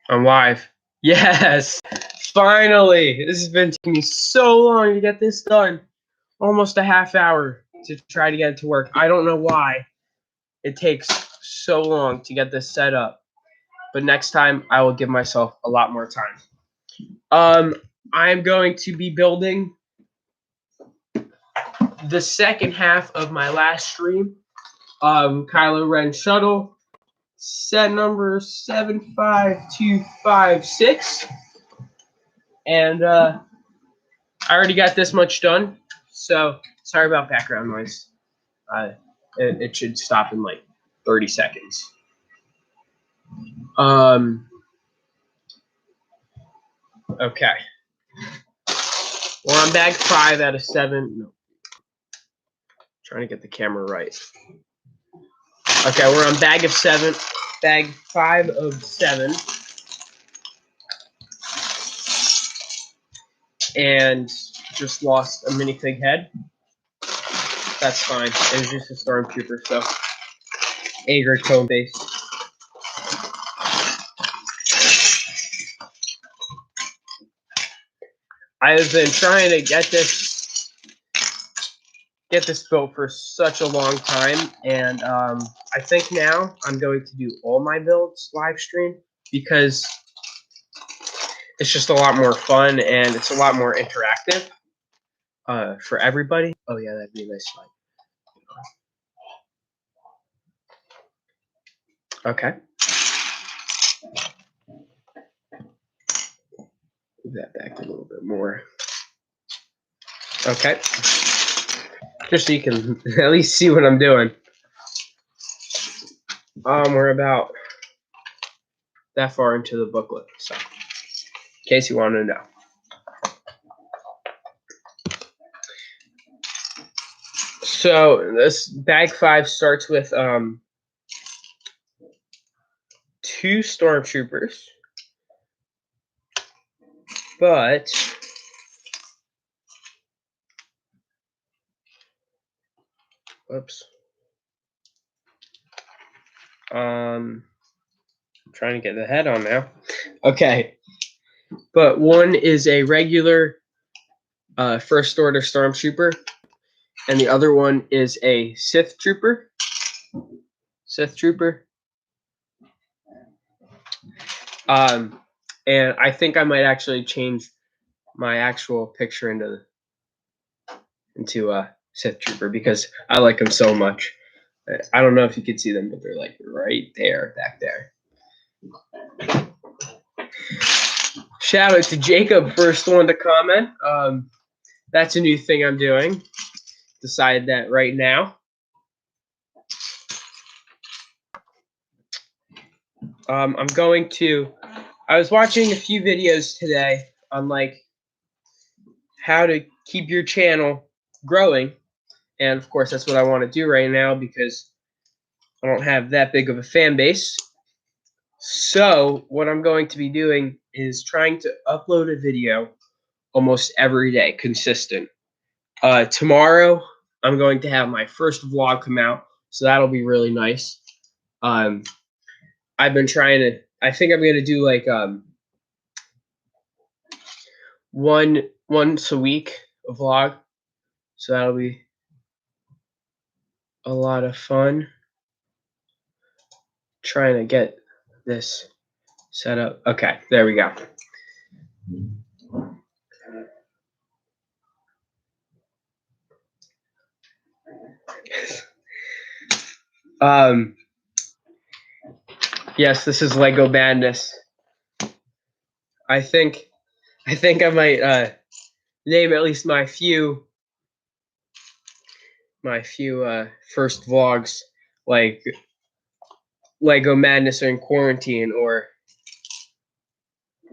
I'm live. Yes! Finally! This has been taking me so long to get this done. Almost a half hour to try to get it to work. I don't know why it takes so long to get this set up. But next time, I will give myself a lot more time. I'm going to be building the second half of my last stream. Kylo Ren Shuttle. Set number 75256. And I already got this much done, so sorry about background noise. It should stop in like 30 seconds. Okay. We're on bag 5 out of 7. No. Trying to get the camera right. Okay, we're on bag 5 of 7. And just lost a minifig head. That's fine. It was just a stormtrooper, so Agar cone base. I have been trying to get this built for such a long time, and I think now I'm going to do all my builds live stream because it's just a lot more fun and it's a lot more interactive for everybody. Oh yeah, that'd be a nice slide. Okay. Move that back a little bit more. Okay. Just so you can at least see what I'm doing. We're about that far into the booklet, so in case you want to know. So this bag 5 starts with 2 stormtroopers, but whoops. I'm trying to get the head on now. Okay, but one is a regular First Order stormtrooper, and the other one is a Sith trooper. And I think I might actually change my actual picture into a Sith trooper because I like them so much. I don't know if you can see them, but they're like right there, back there. Shout out to Jacob, first one to comment. That's a new thing I'm doing. Decided that right now. I'm going to. I was watching a few videos today on like how to keep your channel growing, and of course that's what I want to do right now because I don't have that big of a fan base. So what I'm going to be doing is trying to upload a video almost every day, consistent. Tomorrow I'm going to have my first vlog come out, so that'll be really nice. I've been trying to. I think I'm gonna do like once a week a vlog, so that'll be a lot of fun. Trying to get this set up. Okay, there we go. Yes, this is Lego Madness. I think I might name at least my few first vlogs like Lego Madness or in quarantine or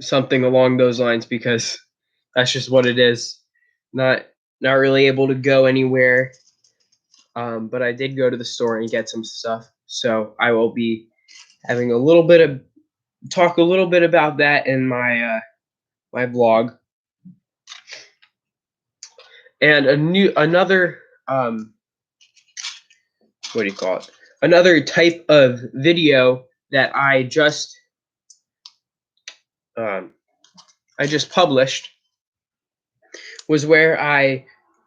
something along those lines because that's just what it is. Not really able to go anywhere. But I did go to the store and get some stuff, so I will be having talk a little bit about that in my my vlog. And another what do you call it? Another type of video that I just I just published was where I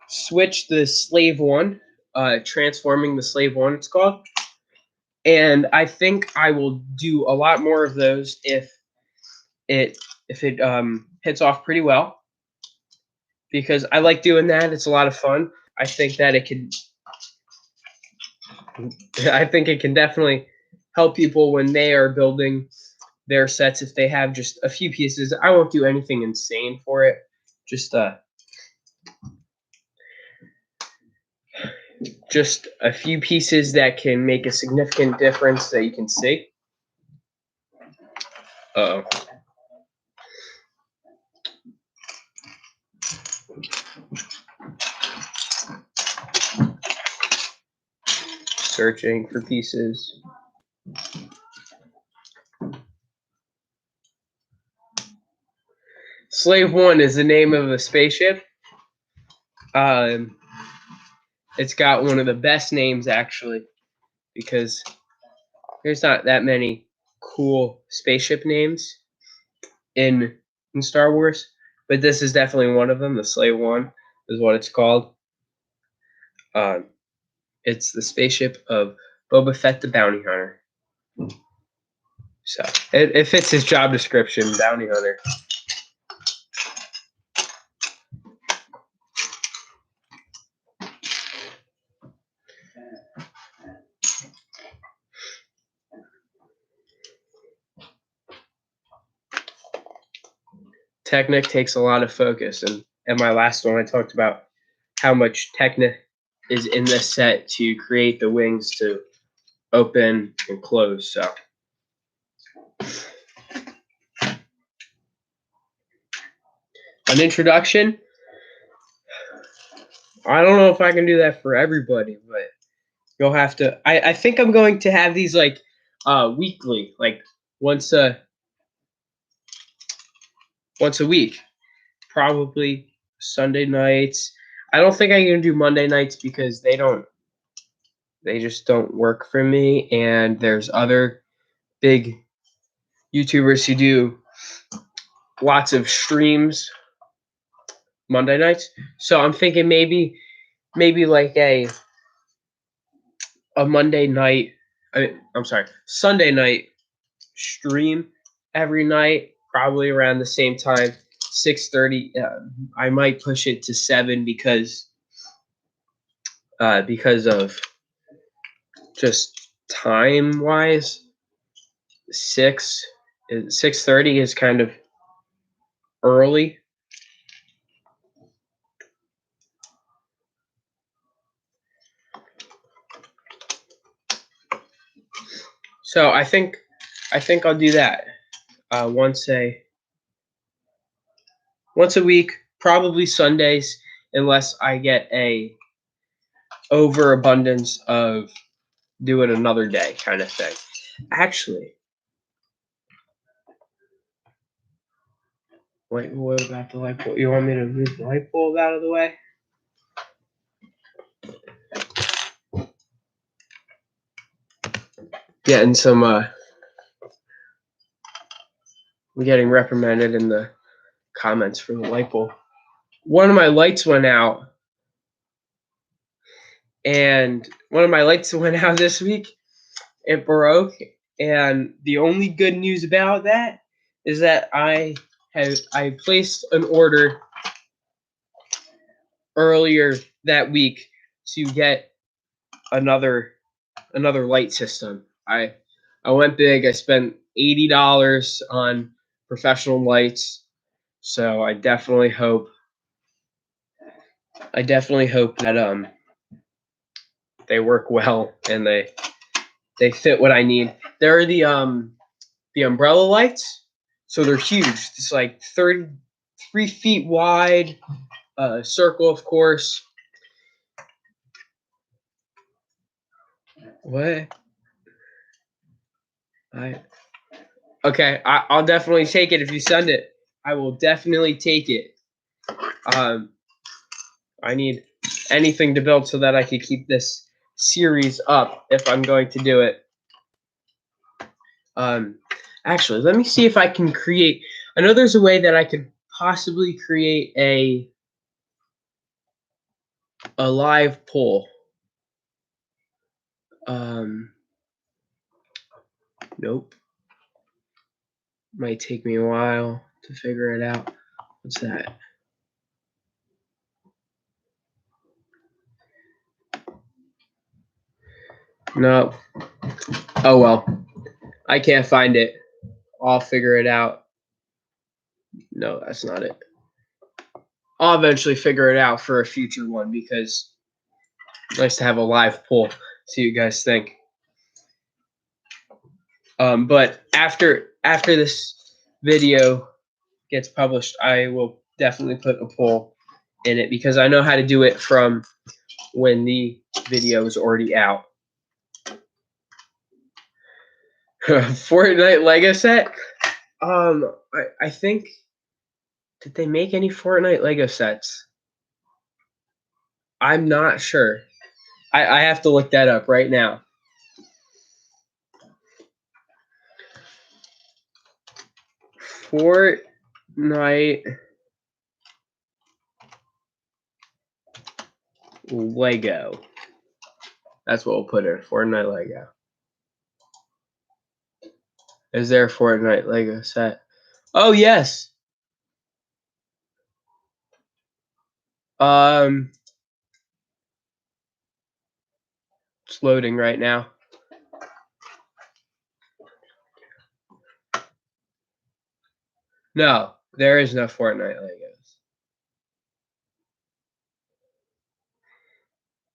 switched the slave one, transforming the slave one, it's called. And I think I will do a lot more of those it if it hits off pretty well, because I like doing that. It's a lot of fun. I think that it can I think it can definitely help people when they are building their sets if they have just a few pieces. I won't do anything insane for it. Just a few pieces that can make a significant difference that you can see. Uh-oh. Searching for pieces. Slave One is the name of a spaceship. It's got one of the best names, actually, because there's not that many cool spaceship names in Star Wars, but this is definitely one of them. The Slave One is what it's called. It's the spaceship of Boba Fett the Bounty Hunter. So it fits his job description, Bounty Hunter. Technic takes a lot of focus, and in my last one I talked about how much Technic is in this set to create the wings to open and close. So an introduction, I don't know if I can do that for everybody, but you'll have to. I think I'm going to have these like weekly, like once a week, probably Sunday nights. I don't think I can do Monday nights because they just don't work for me, and there's other big YouTubers who do lots of streams Monday nights. So I'm thinking maybe like a Monday night. I'm sorry, Sunday night stream every night, probably around the same time, 6:30. I might push it to 7 because of just time wise. 6:30 is kind of early. So I think I'll do that once a week, probably Sundays, unless I get a overabundance of do it another day kind of thing. Actually, wait, what about the light bulb? You want me to move the light bulb out of the way? Getting some, we're getting reprimanded in the comments for the light bulb. One of my lights went out, and one of my lights went out this week. It broke, and the only good news about that is that I placed an order earlier that week to get another light system. I went big. I spent $80 on professional lights, so I definitely hope that they work well and they fit what I need. They're the umbrella lights, so they're huge. It's like 33 feet wide, circle, of course. What? Okay, I'll definitely take it if you send it. I will definitely take it. I need anything to build so that I can keep this series up if I'm going to do it. Actually, let me see if I can create. I know there's a way that I could possibly create a live poll. Nope. Might take me a while to figure it out. What's that? No. Oh well. I can't find it. I'll figure it out. No, that's not it. I'll eventually figure it out for a future one because it's nice to have a live poll. See what you guys think. But after this video gets published, I will definitely put a poll in it because I know how to do it from when the video is already out. Fortnite Lego set. I think, did they make any Fortnite Lego sets? I'm not sure. I have to look that up right now. Fortnite Lego. That's what we'll put in. Fortnite Lego. Is there a Fortnite Lego set? Oh yes. It's loading right now. No, there is no Fortnite Legos.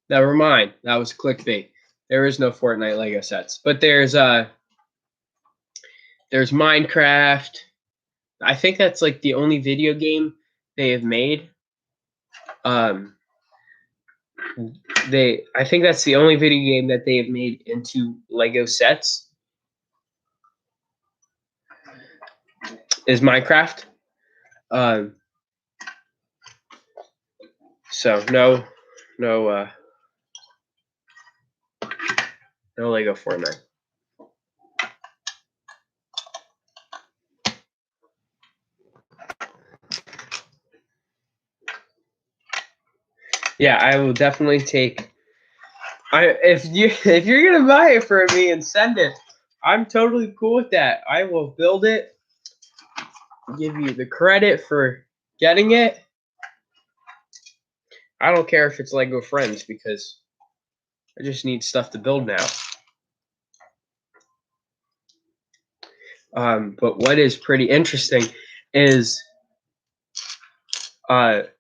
Never mind. That was clickbait. There is no Fortnite Lego sets. But there's Minecraft. I think that's like the only video game they have made. I think that's the only video game that they have made into Lego sets is Minecraft. So no Lego Fortnite. Yeah, I will definitely take. If you're gonna buy it for me and send it, I'm totally cool with that. I will build it, give you the credit for getting it. I don't care if it's Lego Friends because I just need stuff to build now. But what is pretty interesting is, let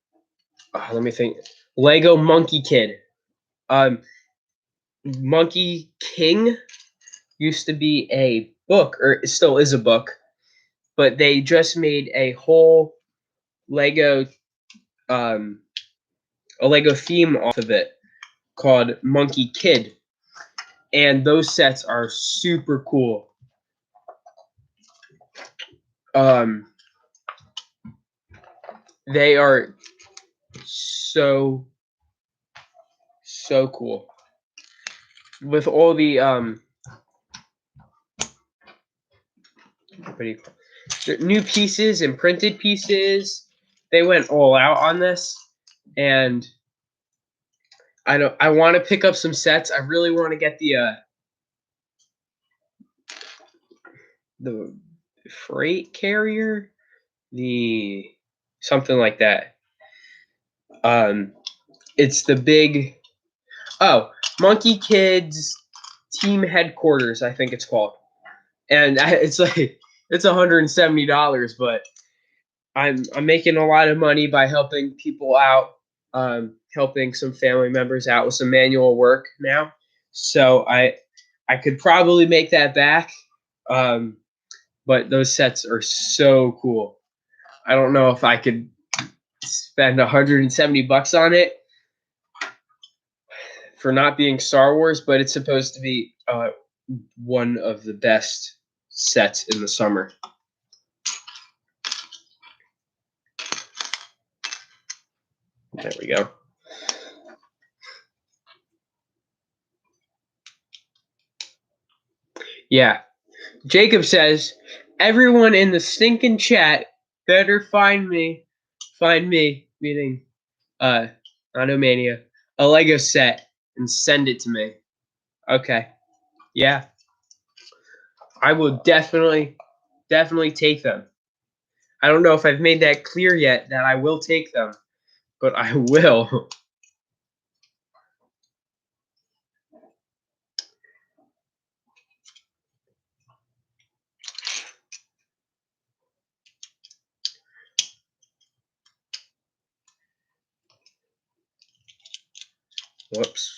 me think. Lego Monkey Kid. Monkey King used to be a book, or it still is a book, but they just made a whole Lego, a Lego theme off of it called Monkey Kid, and those sets are super cool. They are so cool with all the new pieces and printed pieces. They went all out on this, and I want to pick up some sets. I really want to get the freight carrier, the something like that. It's the big Monkey Kids Team Headquarters, I think it's called, and it's like it's $170, but I'm making a lot of money by helping people out, helping some family members out with some manual work now. So I could probably make that back, but those sets are so cool. I don't know if I could spend $170 on it for not being Star Wars, but it's supposed to be one of the best sets in the summer. There we go. Yeah. Jacob says, everyone in the stinking chat Better find me. Find me, meaning Anomania, a Lego set and send it to me. Okay. Yeah. I will definitely take them. I don't know if I've made that clear yet that I will take them, but I will. Whoops.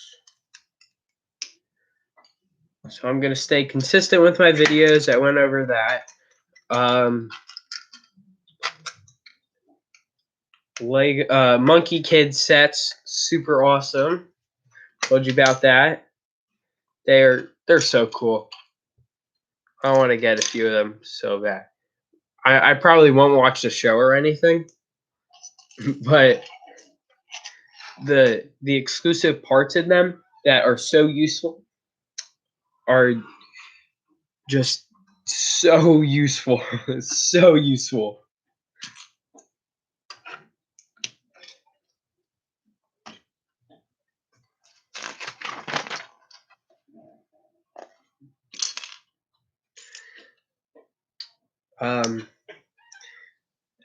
So I'm going to stay consistent with my videos. I went over that. Monkey Kid sets, super awesome. Told you about that. They're so cool. I want to get a few of them so bad. I probably won't watch the show or anything, but the exclusive parts in them that are so useful are just so useful. So useful.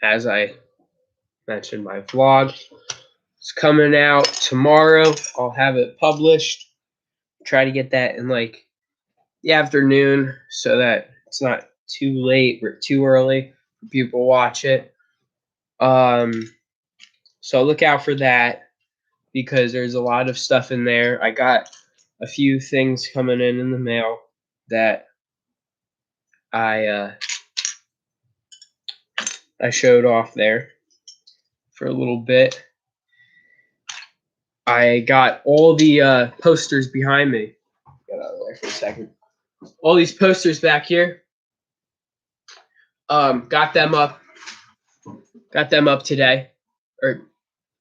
As I mentioned, my vlog is coming out tomorrow. I'll have it published. Try to get that in like the afternoon so that it's not too late or too early for people to watch it. So look out for that because there's a lot of stuff in there. I got a few things coming in the mail that I showed off there for a little bit. I got all the posters behind me. Get out of there for a second. All these posters back here. Got them up today or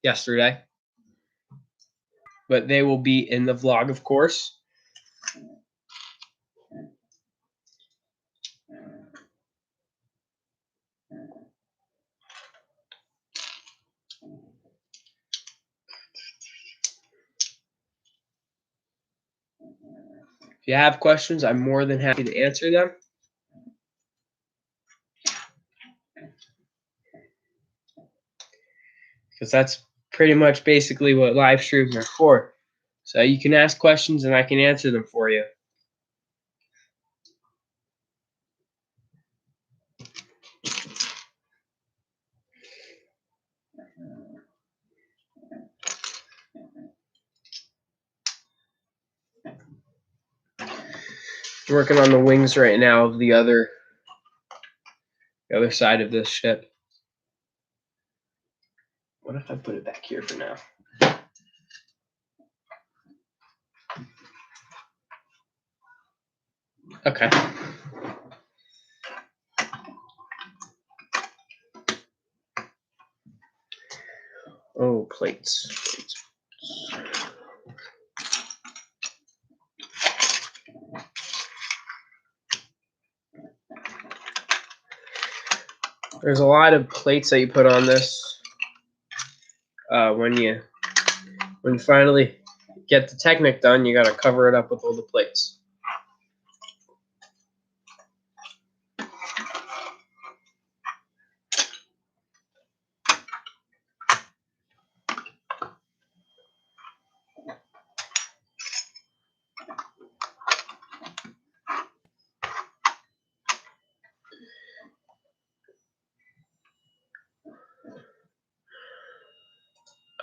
yesterday. But they will be in the vlog, of course. If you have questions, I'm more than happy to answer them. Because that's pretty much basically what live streams are for. So you can ask questions and I can answer them for you. I'm working on the wings right now of the other side of this ship. What if I put it back here for now? Okay. Oh, plates. There's a lot of plates that you put on this when you finally get the Technic done. You got to cover it up with all the plates.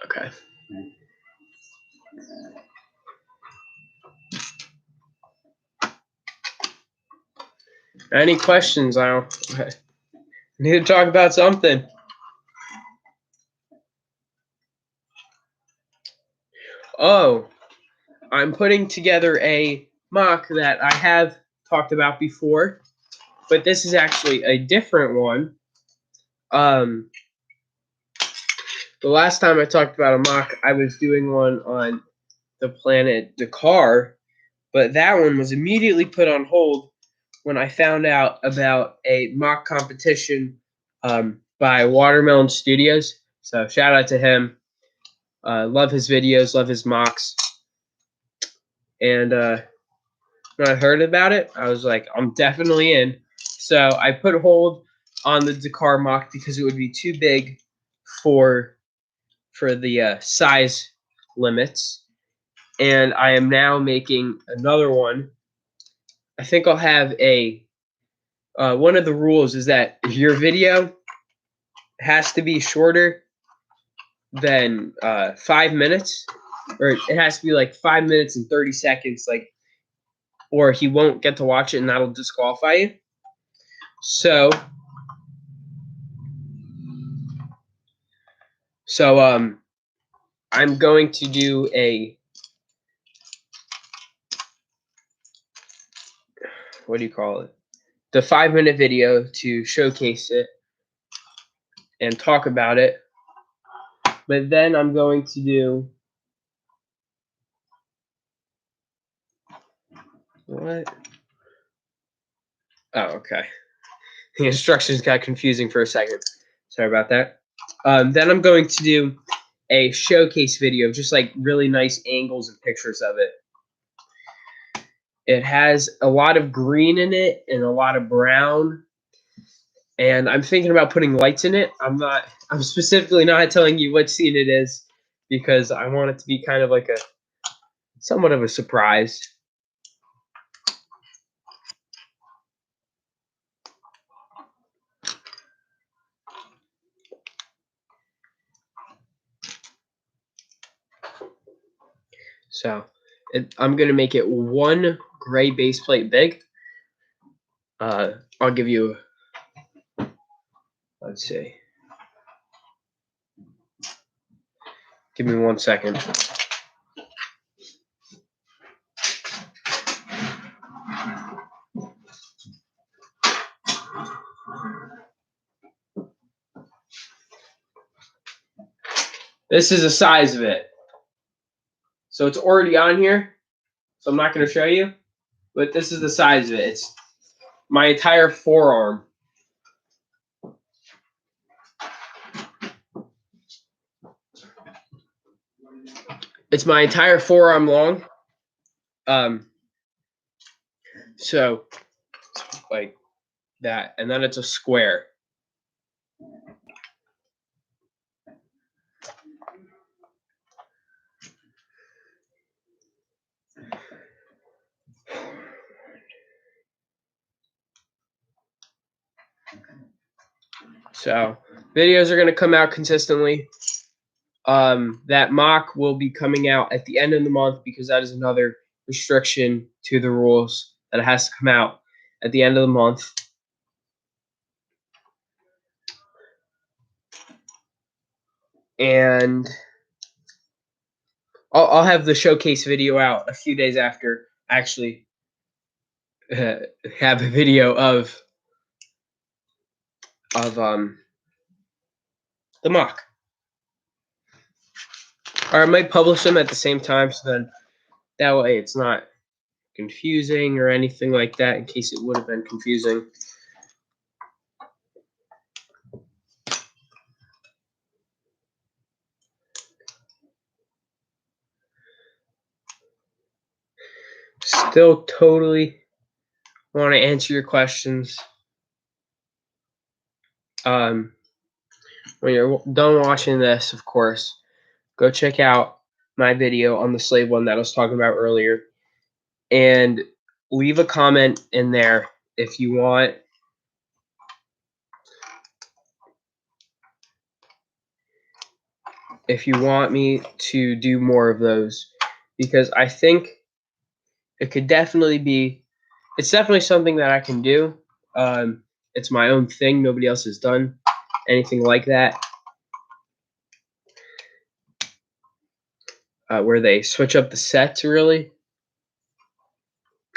Okay. Any questions? I need to talk about something. Oh, I'm putting together a mock that I have talked about before, but this is actually a different one. The last time I talked about a mock, I was doing one on the planet Dakar, but that one was immediately put on hold when I found out about a mock competition by Watermelon Studios. So shout out to him. Love his videos, love his mocks. And when I heard about it, I was like, I'm definitely in. So I put a hold on the Dakar mock because it would be too big for the size limits. And I am now making another one. I think I'll have a one of the rules is that your video has to be shorter than 5 minutes, or it has to be like 5 minutes and 30 seconds, like, or he won't get to watch it and that'll disqualify you. So I'm going to do a, what do you call it? The 5-minute video to showcase it and talk about it. But then I'm going to do, what? Oh, okay. The instructions got confusing for a second. Sorry about that. Then I'm going to do a showcase video of just like really nice angles and pictures of it. It has a lot of green in it and a lot of brown. And I'm thinking about putting lights in it. I'm specifically not telling you what scene it is because I want it to be kind of like a somewhat of a surprise. So I'm going to make it one gray base plate big. I'll give you, let's see. Give me 1 second. This is the size of it. So it's already on here. So I'm not going to show you. But this is the size of it. It's my entire forearm. It's my entire forearm long. So like that, and then it's a square. So videos are going to come out consistently. That mock will be coming out at the end of the month because that is another restriction to the rules that it has to come out at the end of the month. And I'll have the showcase video out a few days after I actually have a video of the mock. Or I might publish them at the same time, so then that way it's not confusing or anything like that, in case it would have been confusing. Still totally want to answer your questions. When you're done watching this, of course, go check out my video on the slave one that I was talking about earlier, and leave a comment in there if you want me to do more of those, because I think it could definitely be, it's definitely something that I can do. It's my own thing. Nobody else has done anything like that, where they switch up the sets really.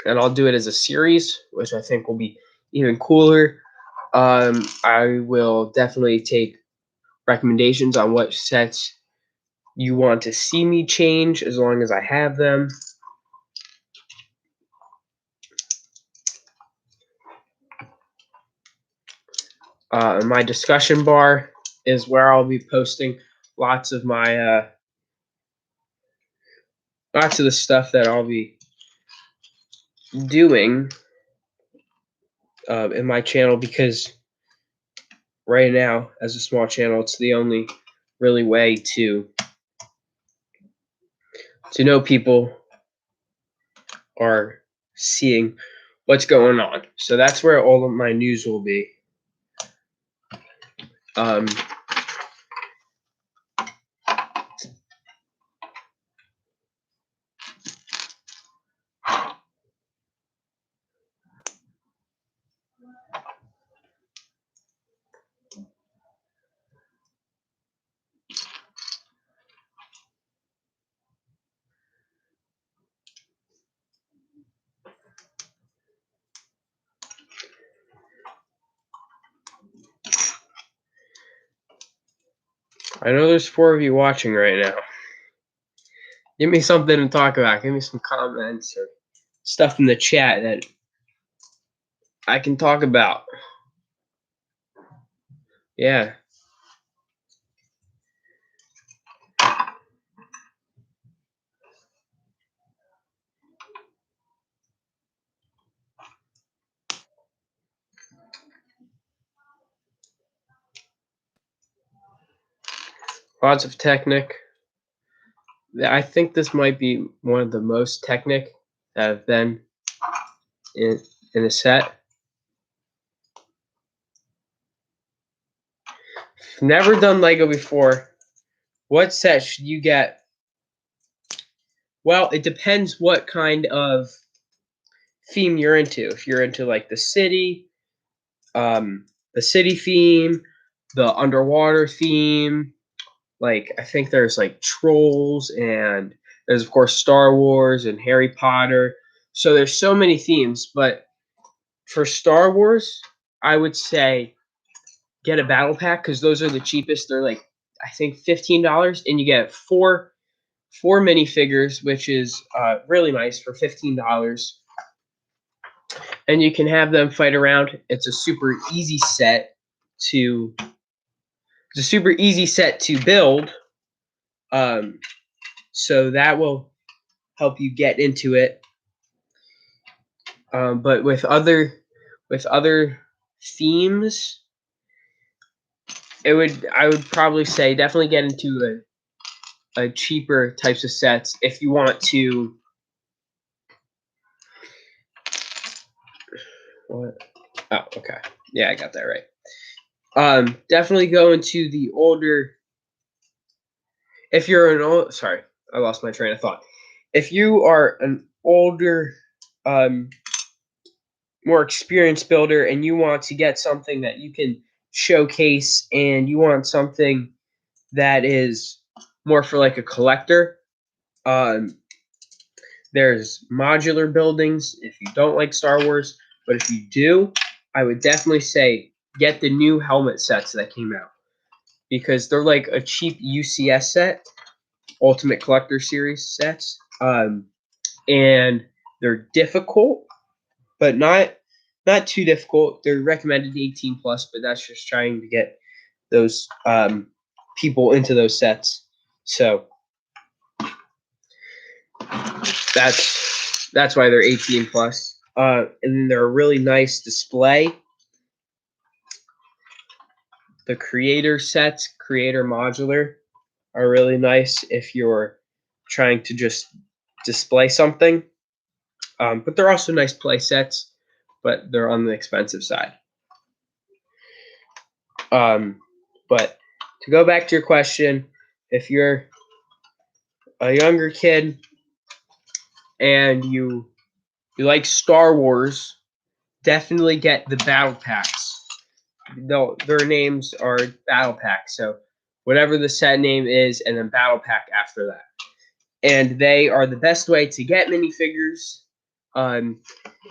And I'll do it as a series, which I think will be even cooler. I will definitely take recommendations on what sets you want to see me change, as long as I have them. My discussion bar is where I'll be posting lots of my lots of the stuff that I'll be doing in my channel, because right now, as a small channel, it's the only really way to know people are seeing what's going on. So that's where all of my news will be. I know there's 4 of you watching right now. Give me something to talk about. Give me some comments or stuff in the chat that I can talk about. Yeah. Lots of Technic. I think this might be one of the most Technic that have been in a set. Never done Lego before. What set should you get? Well, it depends what kind of theme you're into. If you're into like the city theme, the underwater theme, like I think there's like Trolls, and there's of course Star Wars and Harry Potter. So there's so many themes, but for Star Wars, I would say get a battle pack, because those are the cheapest. They're like, I think $15, and you get four minifigures, which is really nice for $15. And you can have them fight around. It's a super easy set to build. So that will help you get into it. But with other themes, I would probably say definitely get into a cheaper types of sets if you want to. What? Oh, okay. Yeah, I got that right. Definitely go into the older. If you're an old, sorry, I lost my train of thought. If you are an older, more experienced builder, and you want to get something that you can showcase, and you want something that is more for like a collector, there's modular buildings if you don't like Star Wars. But if you do, I would definitely say get the new helmet sets that came out, because they're like a cheap UCS set, Ultimate Collector Series sets, and they're difficult, but not too difficult. They're recommended 18 plus, but that's just trying to get those people into those sets. So that's why they're 18 plus. And they're a really nice display. The creator sets, creator modular, are really nice if you're trying to just display something. But they're also nice play sets, but they're on the expensive side. But to go back to your question, if you're a younger kid and you like Star Wars, definitely get the battle packs. Their names are battle packs, so whatever the set name is, and then battle pack after that. And they are the best way to get minifigures.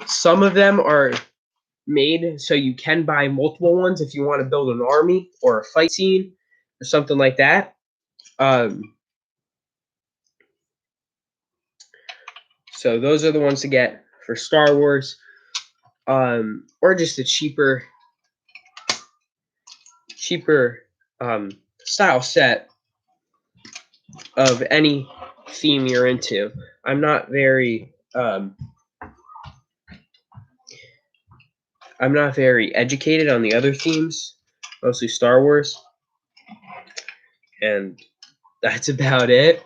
Some of them are made so you can buy multiple ones if you want to build an army or a fight scene or something like that. So those are the ones to get for Star Wars, or just a cheaper cheaper style set of any theme you're into. I'm not very educated on the other themes, mostly Star Wars, and that's about it.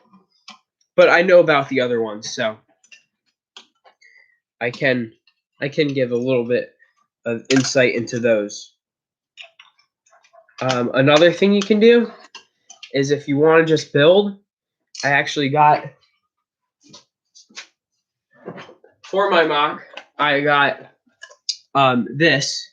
But I know about the other ones, so I can give a little bit of insight into those. Another thing you can do is if you want to just build, I actually got, for my mock, I got this,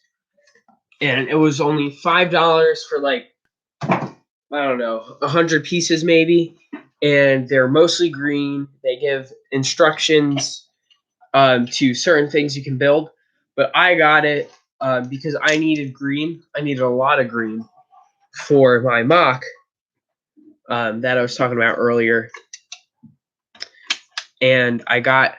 and it was only $5 for like, I don't know, 100 pieces maybe, and they're mostly green. They give instructions to certain things you can build, but I got it because I needed green. I needed a lot of green for my mock that I was talking about earlier, and I got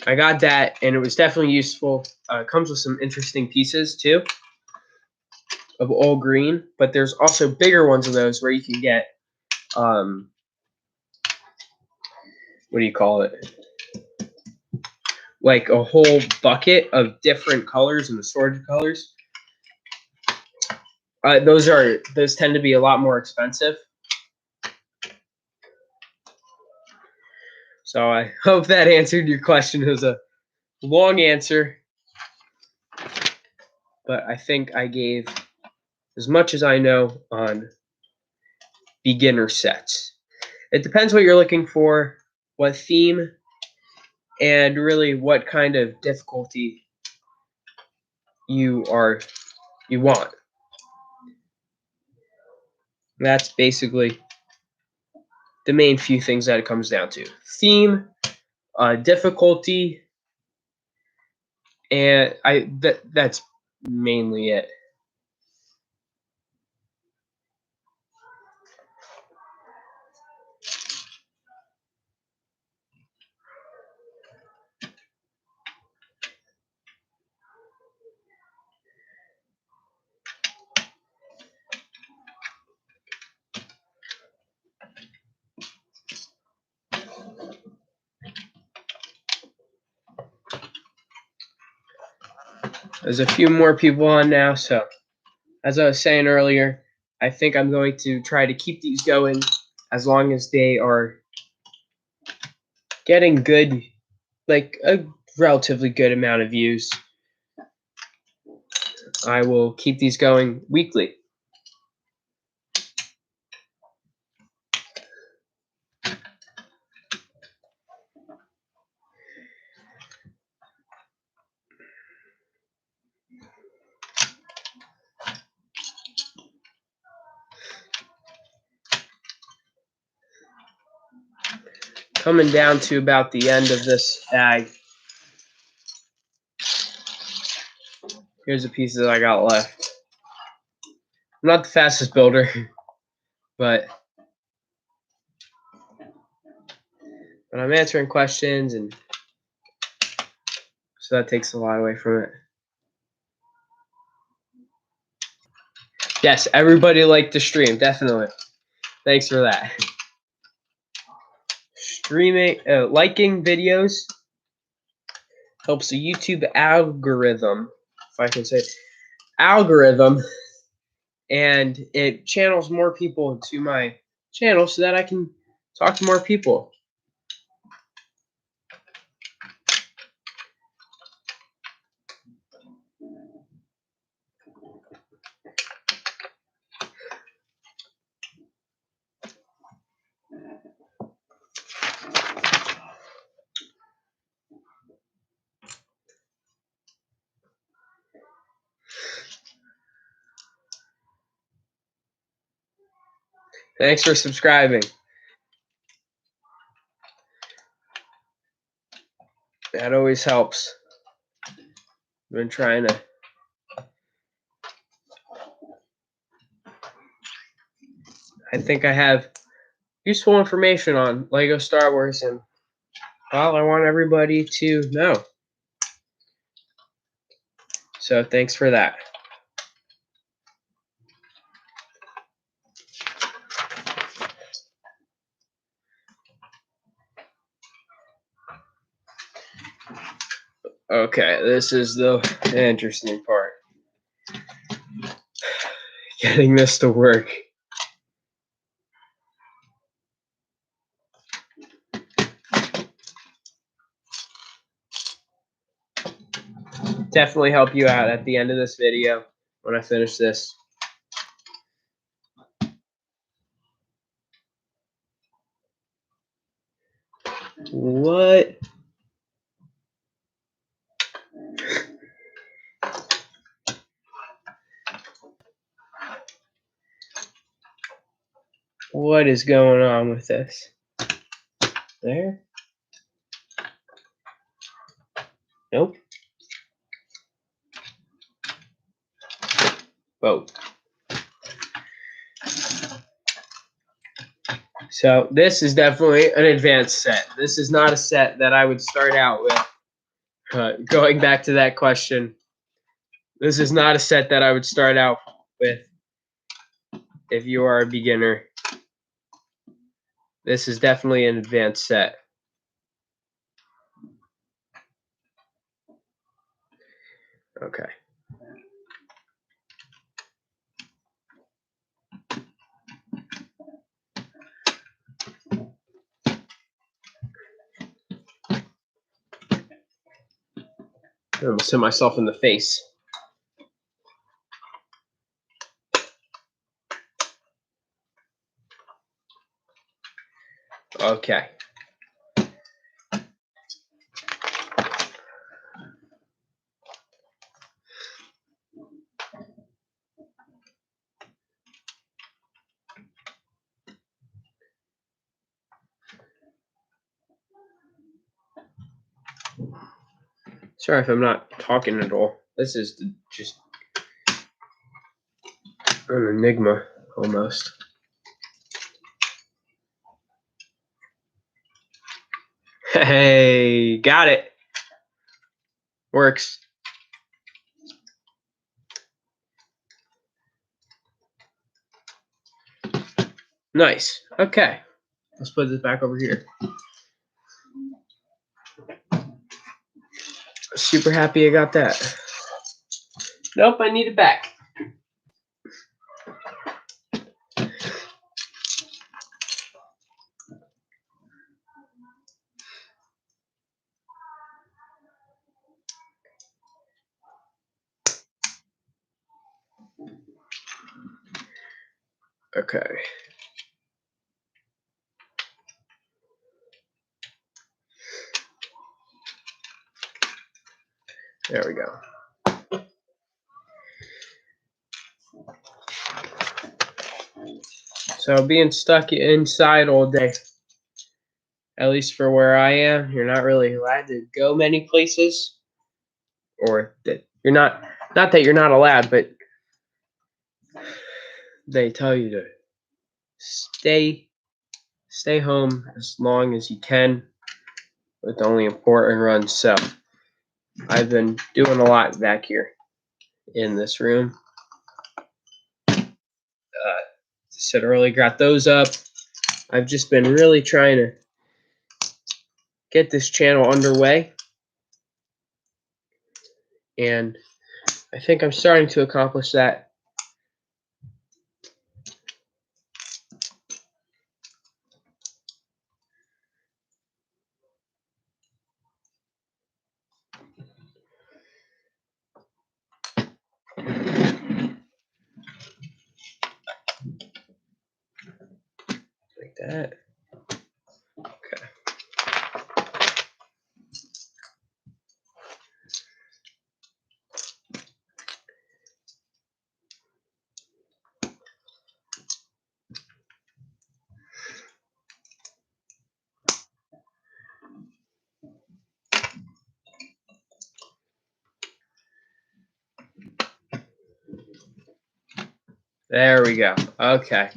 that, and it was definitely useful. It comes with some interesting pieces too of all green, but there's also bigger ones of those where you can get what do you call it? Like a whole bucket of different colors and assorted colors. Those tend to be a lot more expensive. So I hope that answered your question. It was a long answer, but I think I gave as much as I know on beginner sets. It depends what you're looking for, what theme, and really what kind of difficulty you want. That's basically the main few things that it comes down to: theme, difficulty, and that's mainly it. There's a few more people on now, so as I was saying earlier, I think I'm going to try to keep these going as long as they are getting good, like a relatively good amount of views. I will keep these going weekly. Coming down to about the end of this bag. Here's the pieces I got left. I'm not the fastest builder, but I'm answering questions, and so that takes a lot away from it. Yes, everybody liked the stream, definitely. Thanks for that. Streaming, liking videos helps the YouTube algorithm, if I can say algorithm, and it channels more people to my channel so that I can talk to more people. Thanks for subscribing. That always helps. I've been trying to I think I have useful information on Lego Star Wars, and well, I want everybody to know. So thanks for that. Okay, this is the interesting part. Getting this to work. Definitely help you out at the end of this video when I finish this. What? What is going on with this? There? Nope. Whoa. So this is definitely an advanced set. This is not a set that I would start out with. Going back to that question, this is not a set that I would start out with if you are a beginner. This is definitely an advanced set. Okay. I almost hit myself in the face. Okay. Sorry if I'm not talking at all. This is just an enigma, almost. Hey, got it. Works. Nice. Okay. Let's put this back over here. Super happy I got that. Nope, I need it back. Okay. There we go. So being stuck inside all day, at least for where I am, you're not really allowed to go many places. Or that you're not that you're not allowed, but they tell you to stay home as long as you can with only important runs. So I've been doing a lot back here in this room. Said earlier, got those up. I've just been really trying to get this channel underway, and I think I'm starting to accomplish that. Like that. Okay. There we go. Okay.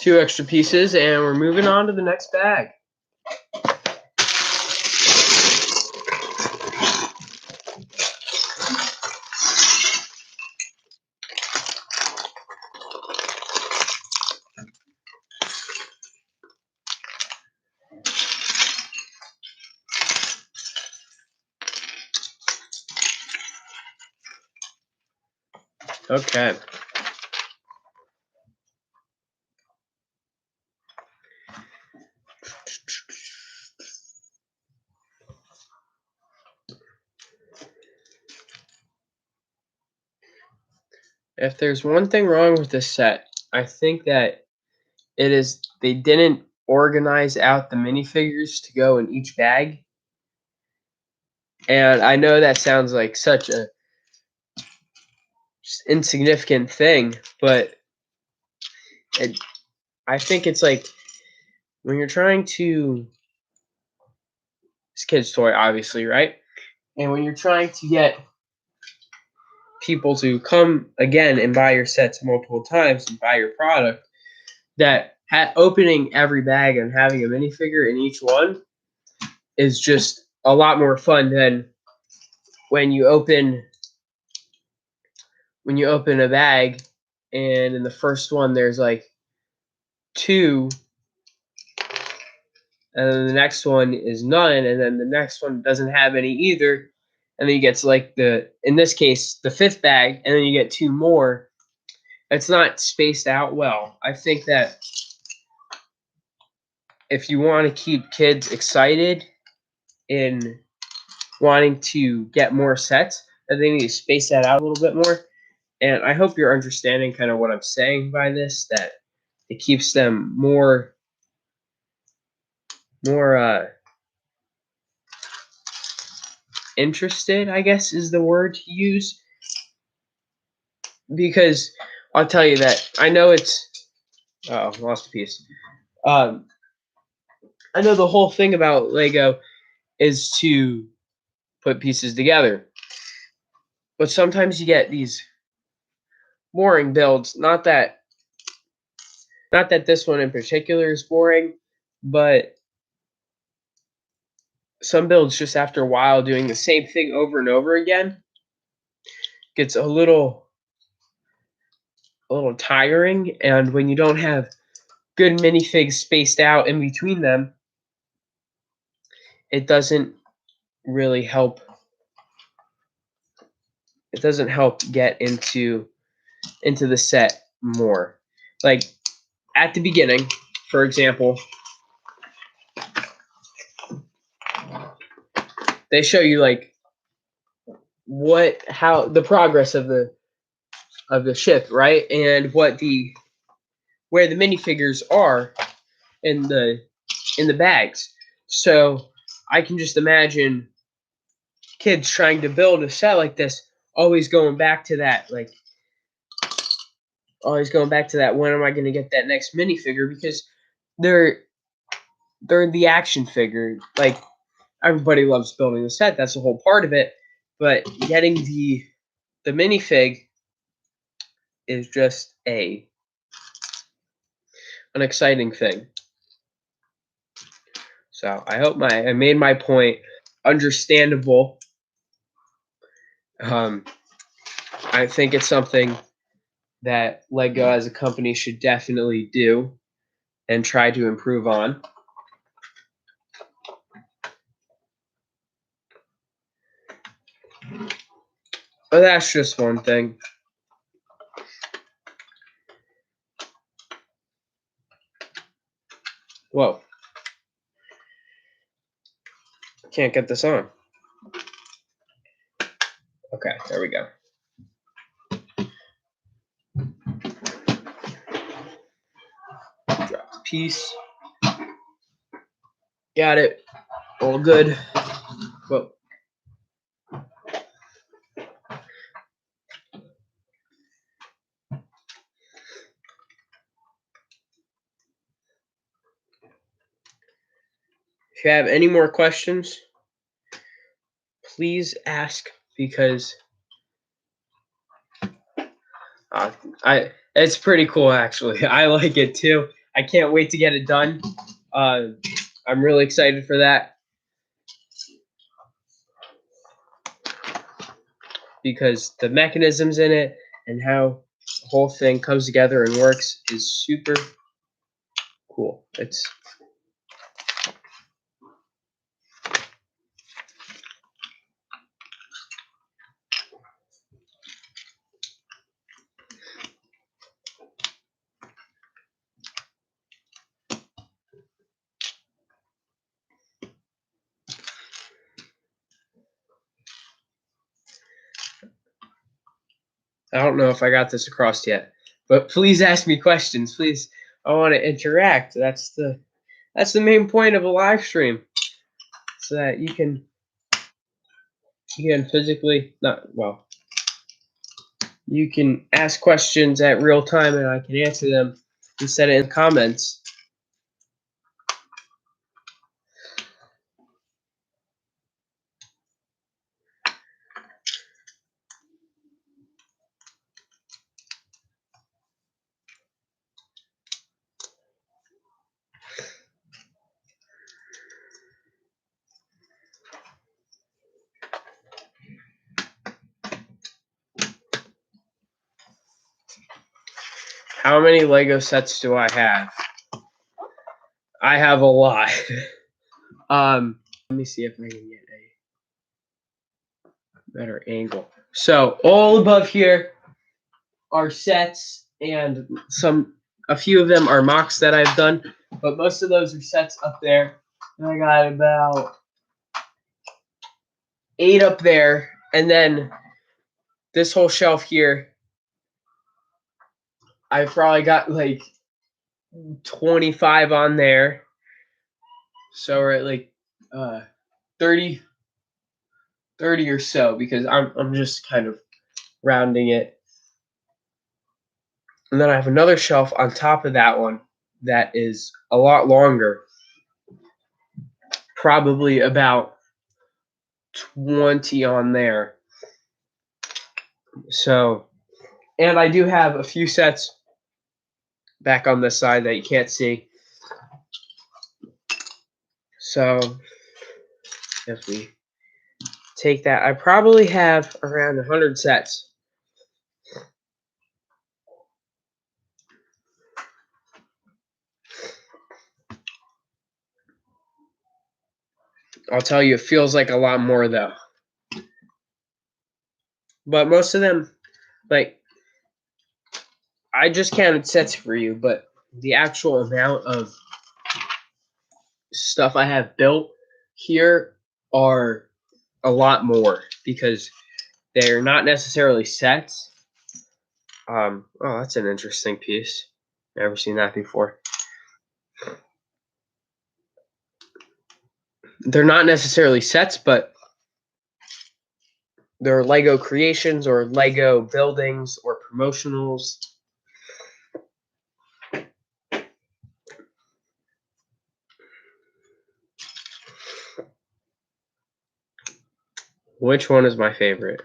Two extra pieces, and we're moving on to the next bag. Okay. If there's one thing wrong with this set, I think that it is they didn't organize out the minifigures to go in each bag. And I know that sounds like such a insignificant thing, but I think it's like when you're trying to, it's a kid's toy, obviously, right? And when you're trying to get people to come again and buy your sets multiple times and buy your product, that opening every bag and having a minifigure in each one is just a lot more fun than when you open a bag and in the first one there's like 2, and then the next one is none, and then the next one doesn't have any either, and then you get to like in this case the 5th bag, and then you get 2 more. It's not spaced out well. I think that if you want to keep kids excited in wanting to get more sets, that they need to space that out a little bit more. And I hope you're understanding kind of what I'm saying by this, that it keeps them more interested, I guess is the word to use. Because I'll tell you that I know it's lost a piece. I know the whole thing about Lego is to put pieces together, but sometimes you get these boring builds. Not that this one in particular is boring, but some builds just after a while doing the same thing over and over again gets a little tiring, and when you don't have good minifigs spaced out in between them, it doesn't really help. It doesn't help get into the set more. Like at the beginning, for example, they show you like how the progress of the ship, right? And where the minifigures are in the bags. So I can just imagine kids trying to build a set like this, always going back to that, when am I going to get that next minifigure? Because they're the action figure. Like everybody loves building the set, that's the whole part of it. But getting the minifig is just an exciting thing. So I hope I made my point understandable. I think it's something that Lego as a company should definitely do and try to improve on. But that's just one thing. Whoa. Can't get this on. Okay, there we go. Drop the piece. Got it. All good. Whoa. If you have any more questions, please ask, because it's pretty cool actually. I like it too. I can't wait to get it done. I'm really excited for that because the mechanisms in it and how the whole thing comes together and works is super cool. I don't know if I got this across yet, but please ask me questions. Please, I want to interact. That's the main point of a live stream, so that you can physically not well. You can ask questions at real time, and I can answer them instead of in comments. How many Lego sets do I have? I have a lot. Let me see if I can get a better angle. So all above here are sets, and a few of them are mocks that I've done, but most of those are sets up there. And I got about 8 up there, and then this whole shelf here, I've probably got like 25 on there. So we're at like 30 or so, because I'm just kind of rounding it. And then I have another shelf on top of that one that is a lot longer, probably about 20 on there. So, and I do have a few sets back on this side that you can't see. So if we take that, I probably have around 100 sets. I'll tell you, it feels like a lot more though. But most of them, like, I just counted sets for you, but the actual amount of stuff I have built here are a lot more, because they're not necessarily sets. Oh, that's an interesting piece. Never seen that before. They're not necessarily sets, but they're Lego creations or Lego buildings or promotionals. Which one is my favorite?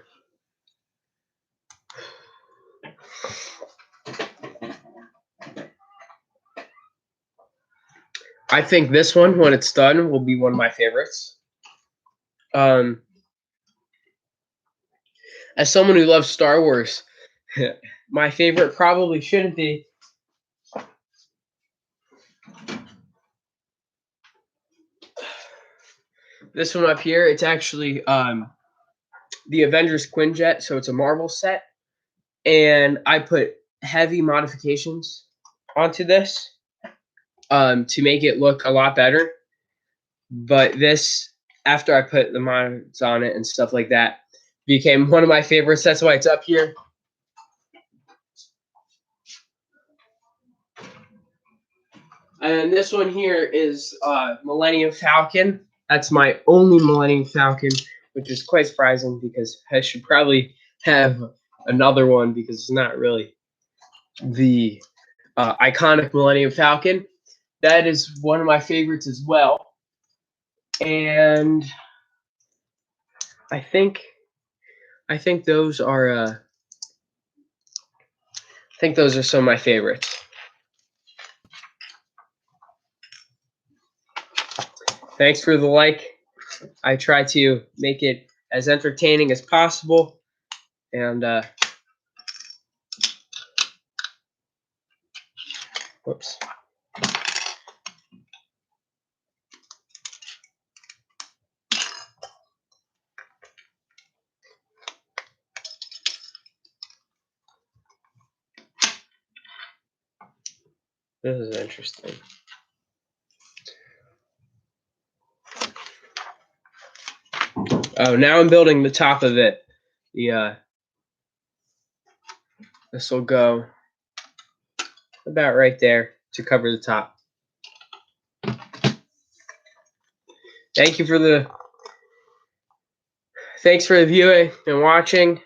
I think this one, when it's done, will be one of my favorites. As someone who loves Star Wars, my favorite probably shouldn't be this one up here. It's actually the Avengers Quinjet, so it's a Marvel set, and I put heavy modifications onto this to make it look a lot better. But this, after I put the mods on it and stuff like that, became one of my favorites. That's why it's up here. And this one here is Millennium Falcon. That's my only Millennium Falcon, which is quite surprising, because I should probably have another one, because it's not really the iconic Millennium Falcon. That is one of my favorites as well. And I think those are some of my favorites. Thanks for the like. I try to make it as entertaining as possible, and whoops. This is interesting. Oh, now I'm building the top of it. This will go about right there to cover the top. Thanks for the viewing and watching.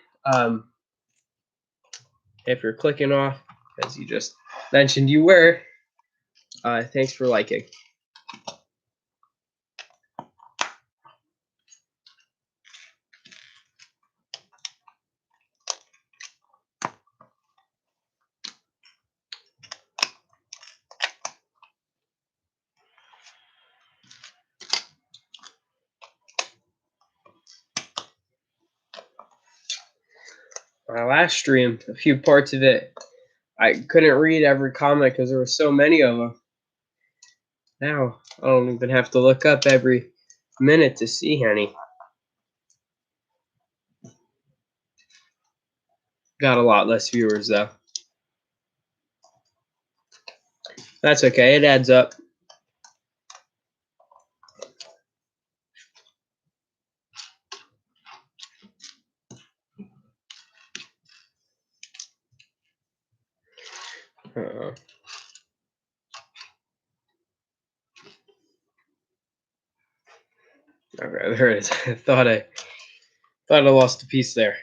If you're clicking off, as you just mentioned you were, thanks for liking. My last stream, a few parts of it, I couldn't read every comment because there were so many of them. Now I don't even have to look up every minute to see any. Got a lot less viewers though. That's okay, it adds up. Okay, there it is. I thought I lost a piece there.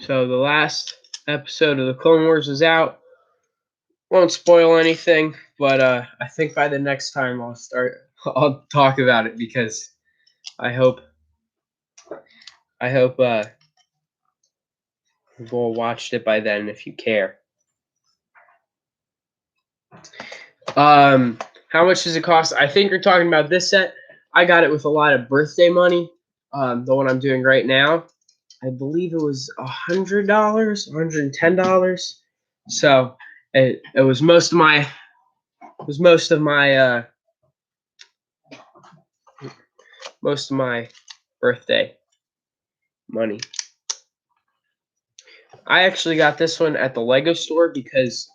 So the last episode of the Clone Wars is out. Won't spoil anything, but I think by the next time I'll talk about it because I hope people watched it by then if you care. How much does it cost? I think you're talking about this set. I got it with a lot of birthday money. The one I'm doing right now, I believe it was $100, $110. So it was most of my birthday money. I actually got this one at the Lego store because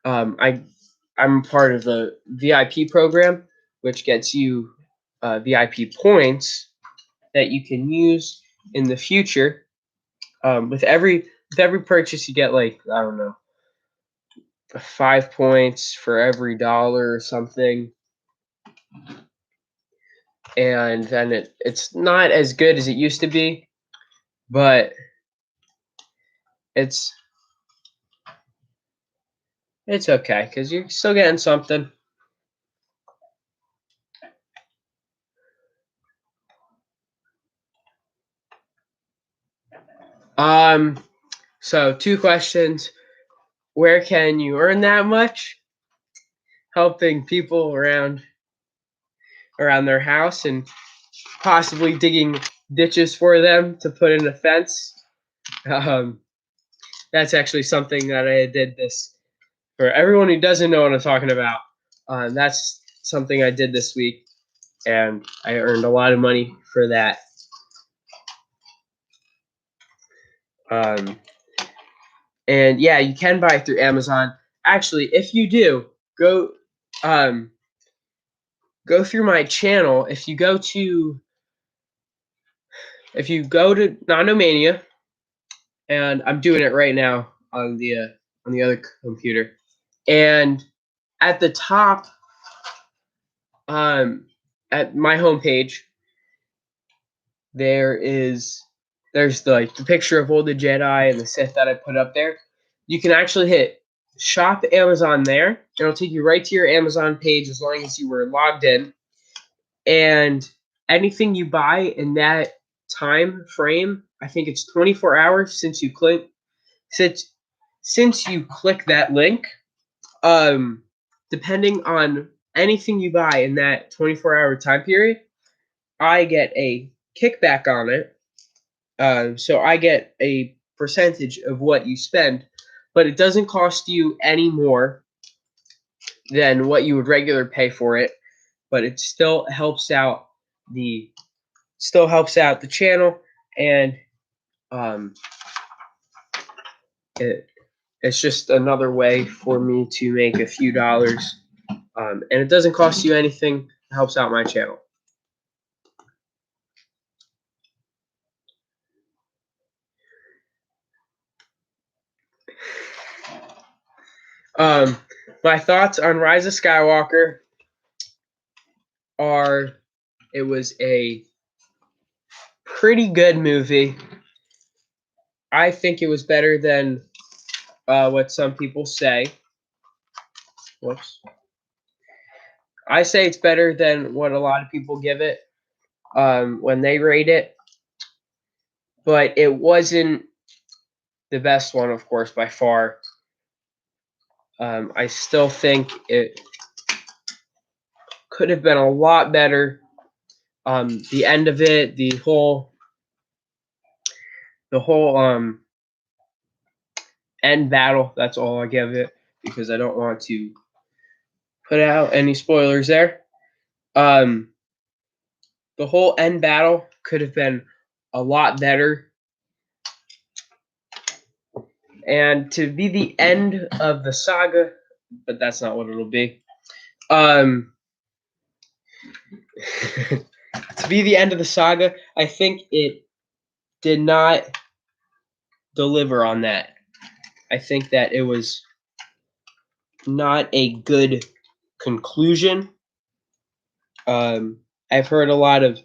I'm part of the VIP program, which gets you VIP points that you can use in the future. With every purchase, you get like, I don't know, 5 points for every dollar or something. And then it's not as good as it used to be, but it's okay because you're still getting something. So 2 questions. Where can you earn that much? Helping people around their house and possibly digging ditches for them to put in a fence. That's actually something that I did this for everyone who doesn't know what I'm talking about. That's something I did this week, and I earned a lot of money for that. And yeah, you can buy it through Amazon. Actually, if you do, go through my channel. If you go to Nanomania, and I'm doing it right now on the other computer, and at the top, at my homepage, there's the picture of all the Jedi and the Sith that I put up there. You can actually hit Shop Amazon there, and it'll take you right to your Amazon page as long as you were logged in. And anything you buy in that time frame, I think it's 24 hours since you click that link. Depending on anything you buy in that 24-hour time period, I get a kickback on it. So I get a percentage of what you spend, but it doesn't cost you any more than what you would regularly pay for it. But it still helps out the channel, and it's just another way for me to make a few dollars. And it doesn't cost you anything It helps out my channel. My thoughts on Rise of Skywalker are it was a pretty good movie. I think it was better than what some people say. Whoops. I say it's better than what a lot of people give it when they rate it. But it wasn't the best one, of course, by far. I still think it could have been a lot better. The end of it, the whole end battle, that's all I give it because I don't want to put out any spoilers there. The whole end battle could have been a lot better. And to be the end of the saga, but that's not what it'll be. To be the end of the saga, I think it did not deliver on that. I think that it was not a good conclusion. I've heard a lot of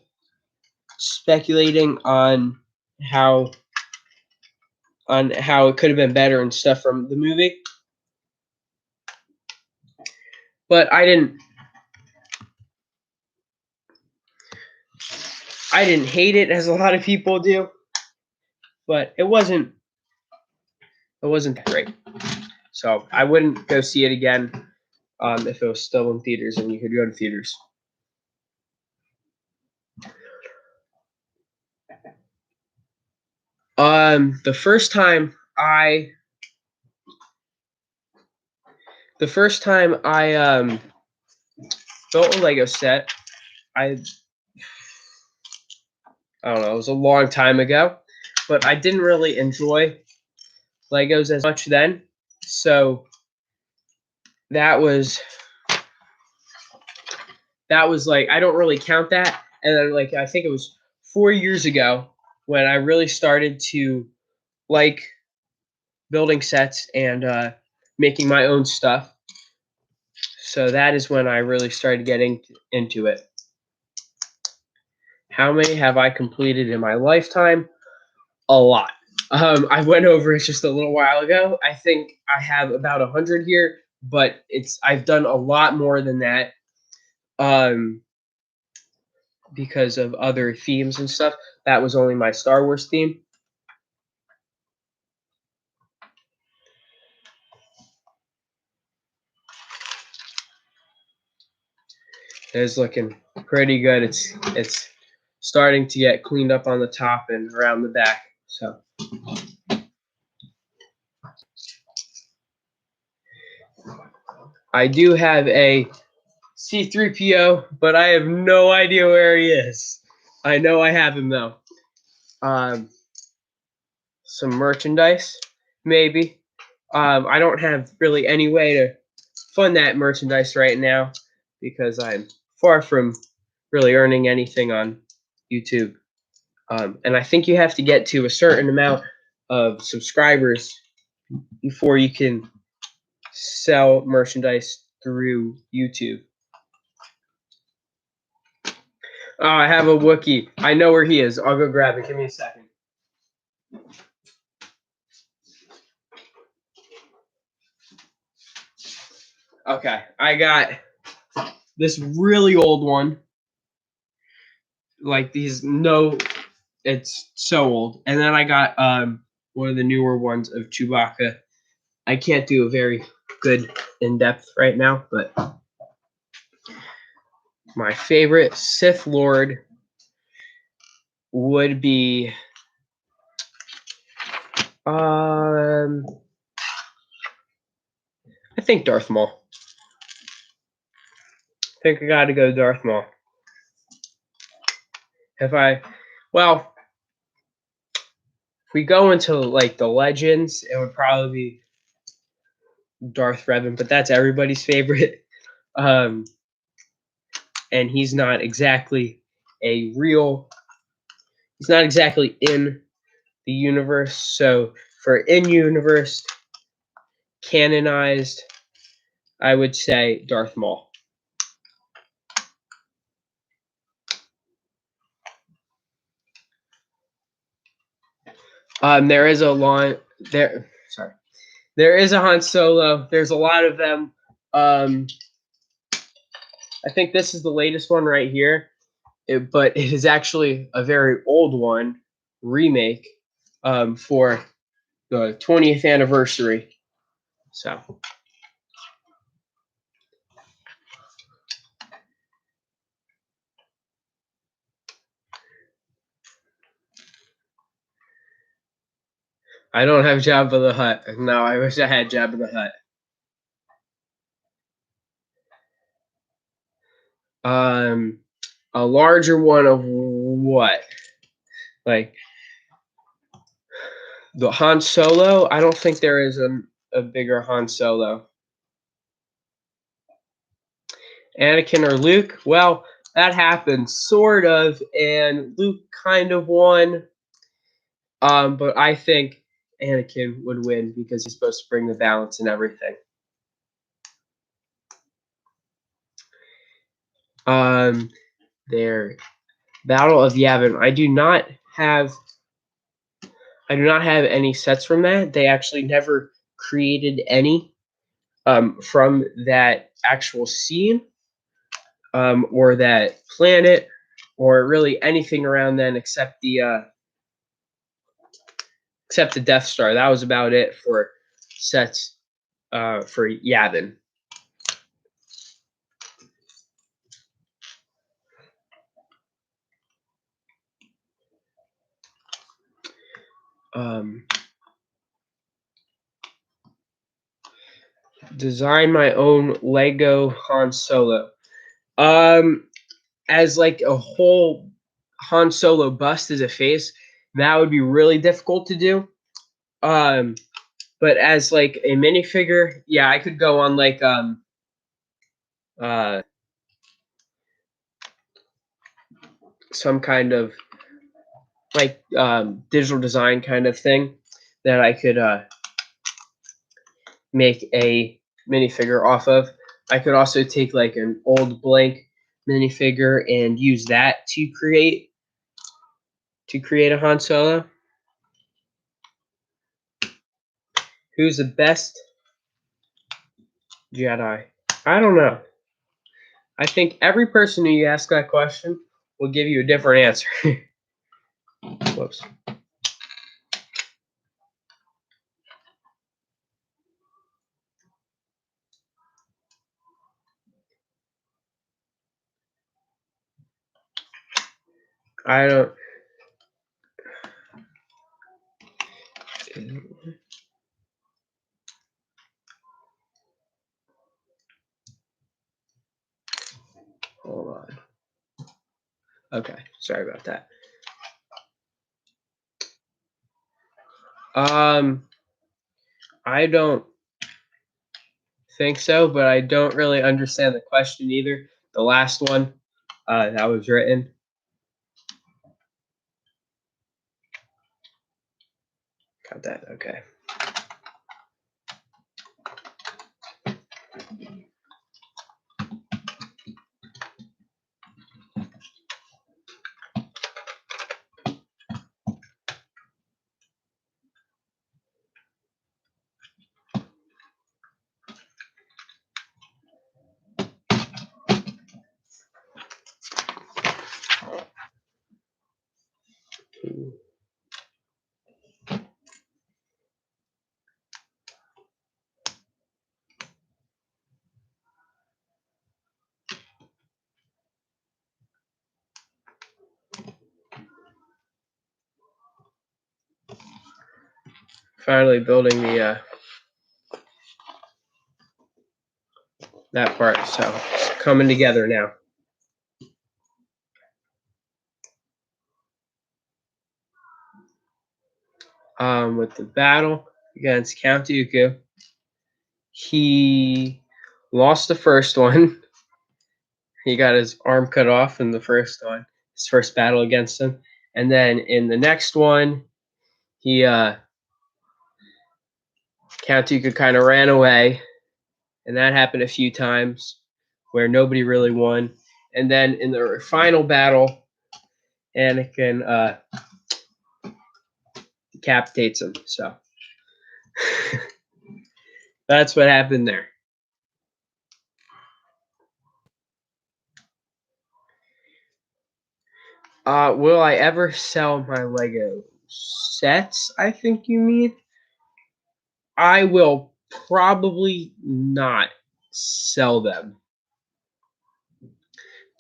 speculating on how it could have been better and stuff from the movie, but I didn't hate it as a lot of people do, but it wasn't great. So I wouldn't go see it again if it was still in theaters and you could go to theaters. The first time I built a Lego set, I don't know, it was a long time ago, but I didn't really enjoy Legos as much then. So that was like, I don't really count that. And then like I think it was 4 years ago when I really started to like building sets and making my own stuff. So that is when I really started getting into it. How many have I completed in my lifetime? A lot. I went over it just a little while ago. I think I have about 100 here, but I've done a lot more than that because of other themes and stuff. That was only my Star Wars theme. It's looking pretty good. It's starting to get cleaned up on the top and around the back. So I do have a C-3PO, but I have no idea where he is. I know I have him though. Some merchandise, maybe. I don't have really any way to fund that merchandise right now because I'm far from really earning anything on YouTube. And I think you have to get to a certain amount of subscribers before you can sell merchandise through YouTube. Oh, I have a Wookiee. I know where he is. I'll go grab it. Give me a second. Okay, I got this really old one. Like it's so old. And then I got one of the newer ones of Chewbacca. I can't do a very good in-depth right now, but my favorite Sith Lord would be I think Darth Maul. I think I gotta go Darth Maul. If we go into like the legends, it would probably be Darth Revan, but that's everybody's favorite. and he's not exactly he's not exactly in the universe. So for in-universe canonized, I would say Darth Maul. There is a line there. Sorry, there is a Han Solo. There's a lot of them. I think this is the latest one right here, but it is actually a very old one remake for the 20th anniversary. So. I don't have Jabba the Hutt. No, I wish I had Jabba the Hutt. A larger one of what? Like the Han Solo? I don't think there is a bigger Han Solo. Anakin or Luke? Well, that happened sort of, and Luke kind of won. But I think Anakin would win because he's supposed to bring the balance and everything. There, Battle of Yavin. I do not have any sets from that. They actually never created any from that actual scene or that planet or really anything around then except the Death Star. That was about it for sets for Yavin. Design my own Lego Han Solo. As like a whole Han Solo bust as a face, that would be really difficult to do. But as like a minifigure, yeah, I could go on like some kind of like digital design kind of thing that I could make a minifigure off of. I could also take like an old blank minifigure and use that to create a Han Solo. Who's the best Jedi? I don't know. I think every person who you ask that question will give you a different answer. Whoops. I don't. Hold on. Okay, sorry about that. I don't think so, but I don't really understand the question either. The last one that was written. Got that. Okay. Finally building the that part, so it's coming together now. With the battle against Count Dooku, he lost the first one. he got his arm cut off in the first one, his first battle against him. And then in the next one, he Count Dooku kind of ran away, and that happened a few times where nobody really won. And then in the final battle, Anakin decapitates him. So that's what happened there. Will I ever sell my Lego sets, I think you mean? I will probably not sell them.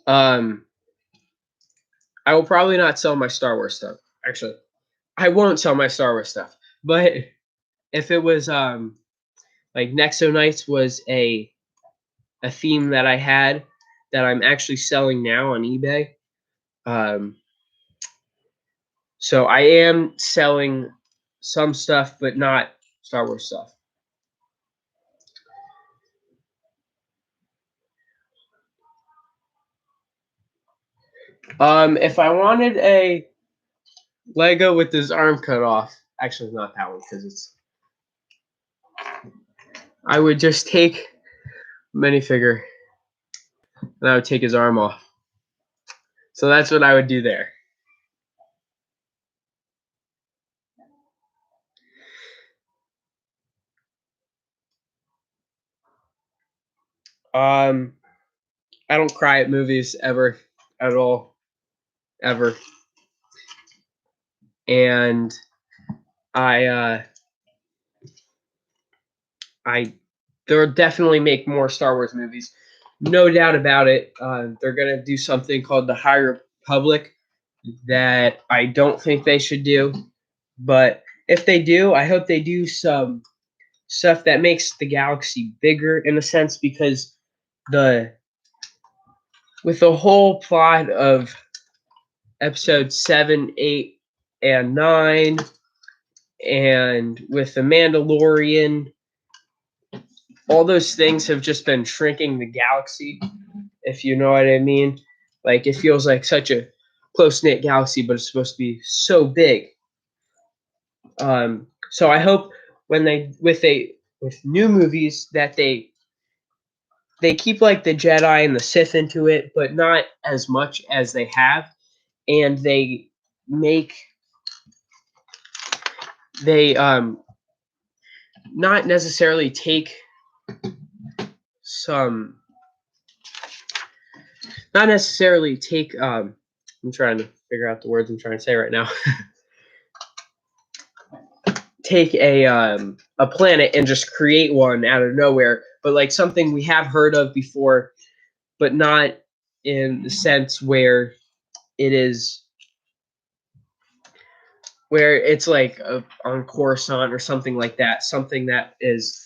I will probably not sell my Star Wars stuff. Actually, I won't sell my Star Wars stuff. But if it was like Nexo Knights was a theme that I had that I'm actually selling now on eBay. So I am selling some stuff, but not Star Wars stuff. If I wanted a Lego with his arm cut off, actually not that one because it's. I would just take minifigure and I would take his arm off. So that's what I would do there. I don't cry at movies ever, at all, ever. And I they'll definitely make more Star Wars movies, no doubt about it. They're gonna do something called the High Republic that I don't think they should do, but if they do, I hope they do some stuff that makes the galaxy bigger in a sense, because with the whole plot of episode 7, 8, and 9, and with the Mandalorian, all those things have just been shrinking the galaxy, if you know what I mean. Like, it feels like such a close-knit galaxy, but it's supposed to be so big. So I hope when with new movies that they keep like the Jedi and the Sith into it, but not as much as they have, and they not necessarily take some not necessarily take I'm trying to figure out the words I'm trying to say right now. Take a planet and just create one out of nowhere, but like something we have heard of before, but not in the sense where it's like on Coruscant or something like that. Something that is,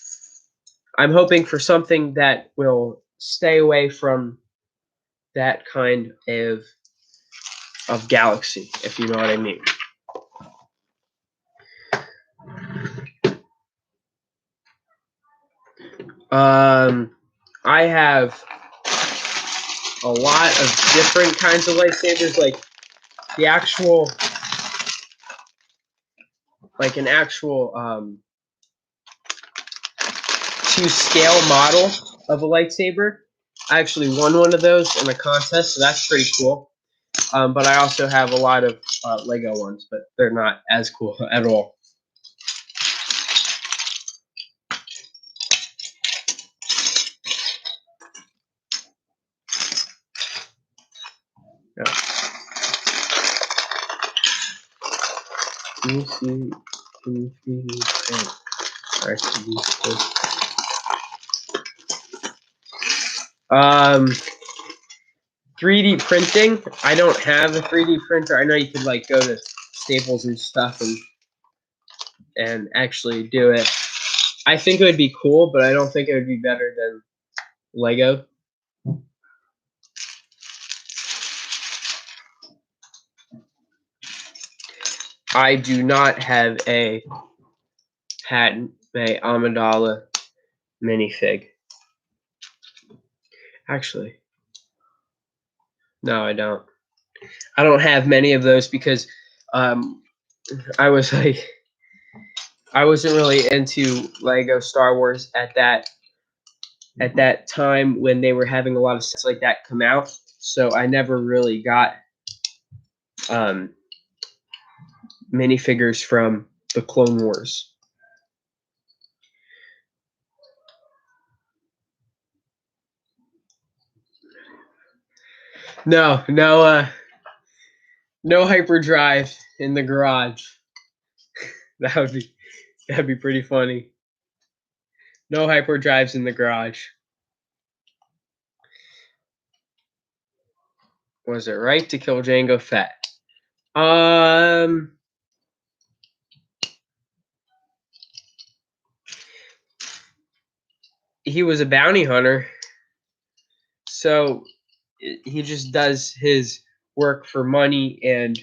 I'm hoping for something that will stay away from that kind of galaxy, if you know what I mean. I have a lot of different kinds of lightsabers, like an actual to scale model of a lightsaber. I actually won one of those in a contest, so that's pretty cool. But I also have a lot of Lego ones, but they're not as cool at all. Yeah. Can you see? Can you see? Oh, 3D printing. I don't have a 3D printer. I know you could like go to Staples and stuff and actually do it. I think it would be cool, but I don't think it would be better than Lego. I do not have a Padme Amidala minifig. Actually, No, I don't. I don't have many of those because um, I was like, I wasn't really into Lego Star Wars at that time when they were having a lot of sets like that come out. So I never really got um, minifigures from the Clone Wars. No, no, no hyperdrive in the garage. That would be that'd be pretty funny. No hyperdrives in the garage. Was it right to kill Jango Fett? Um, he was a bounty hunter, so he just does his work for money, and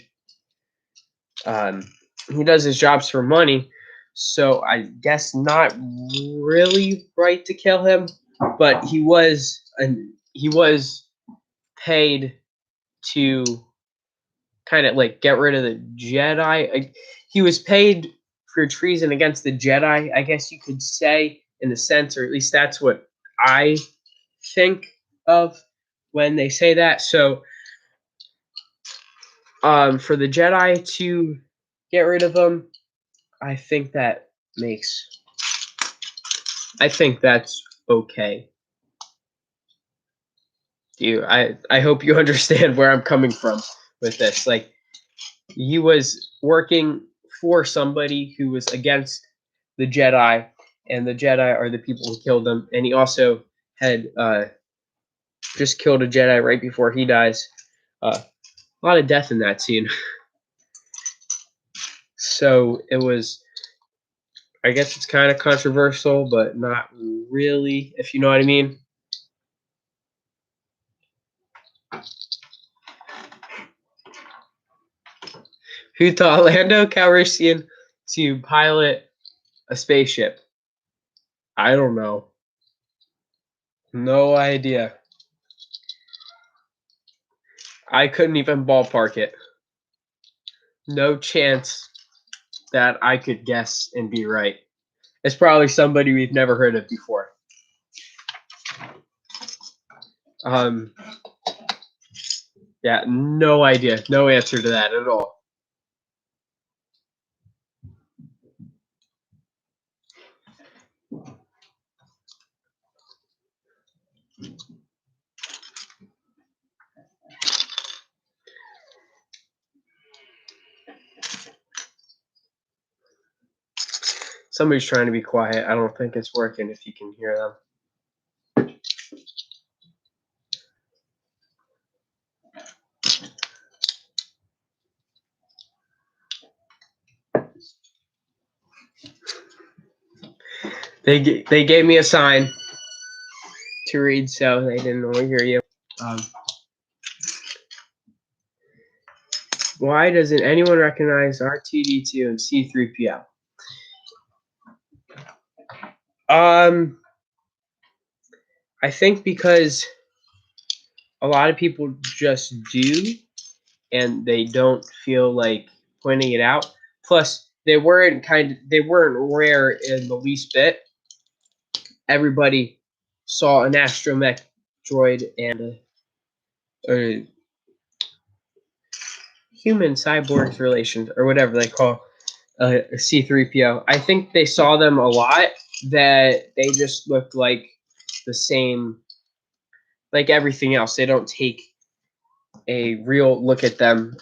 he does his jobs for money. So I guess not really right to kill him, but he was paid to kind of like get rid of the Jedi. He was paid for treason against the Jedi, I guess you could say, in a sense, or at least that's what I think of when they say that. So, for the Jedi to get rid of him, I think that makes. I think that's okay. I hope you understand where I'm coming from with this. Like, he was working for somebody who was against the Jedi, and the Jedi are the people who killed him. And he also had just killed a Jedi right before he dies. A lot of death in that scene. So it was. I guess it's kind of controversial, but not really, if you know what I mean. Who taught Lando Calrissian to pilot a spaceship? I don't know. No idea. I couldn't even ballpark it. No chance that I could guess and be right. It's probably somebody we've never heard of before. Um, yeah, no idea. No answer to that at all. Somebody's trying to be quiet. I don't think it's working if you can hear them. They gave me a sign to read, so they didn't really hear you. Why doesn't anyone recognize R2D2 and C3PO? I think because a lot of people just do, and they don't feel like pointing it out. Plus, they weren't rare in the least bit. Everybody saw an astromech droid and a human cyborgs relations, or whatever they call a C3PO. I think they saw them a lot, that they just looked like the same, like everything else. They don't take a real look at them.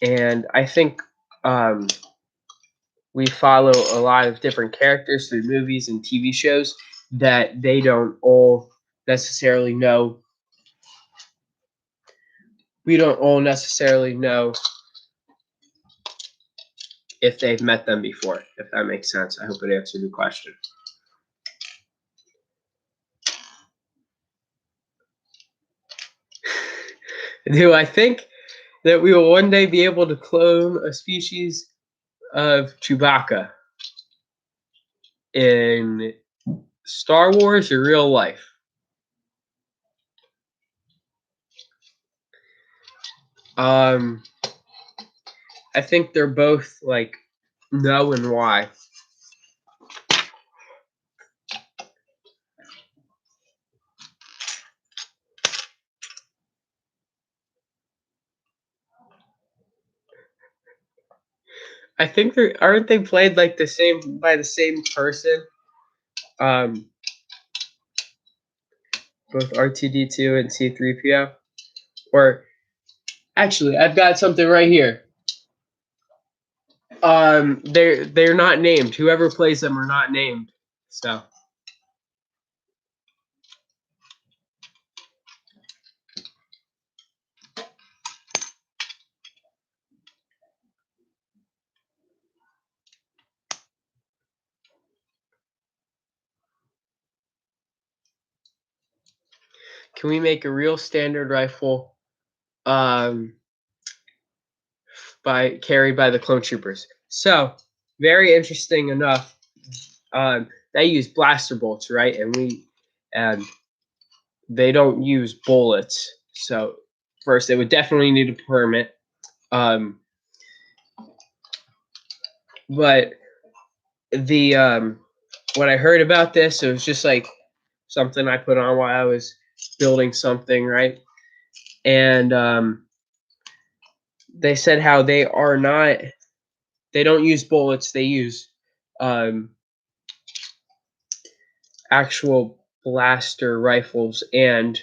And I think we follow a lot of different characters through movies and TV shows that they don't all necessarily know. We don't all necessarily know if they've met them before, if that makes sense. I hope it answered the question. Do I think that we will one day be able to clone a species of Chewbacca in Star Wars or real life? I think they're both like no and why. I think aren't they played like the same by the same person? Um, both R2D2 and C3PO. Or actually, I've got something right here. They're not named. Whoever plays them are not named. So can we make a real standard rifle um, carried by the clone troopers? So very interesting enough. They use blaster bolts, right? And they don't use bullets. So first, they would definitely need a permit. Um, but the when I heard about this, it was just like something I put on while I was building something, right? And they said how they don't use bullets, they use um, actual blaster rifles, and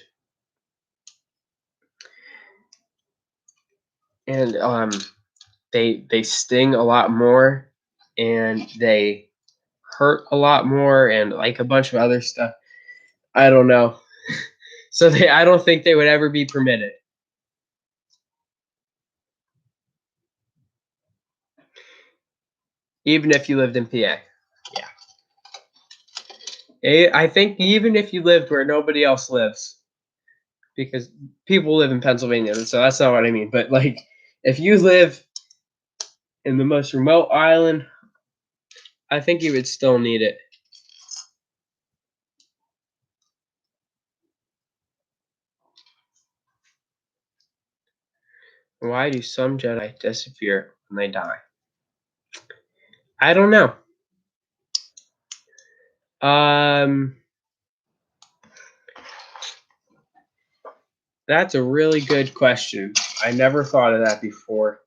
they sting a lot more, and they hurt a lot more, and like a bunch of other stuff. I don't know. So I don't think they would ever be permitted, even if you lived in PA. Yeah, I think even if you lived where nobody else lives, because people live in Pennsylvania, so that's not what I mean. But like, if you live in the most remote island, I think you would still need it. Why do some Jedi disappear when they die? I don't know. Um, that's a really good question. I never thought of that before.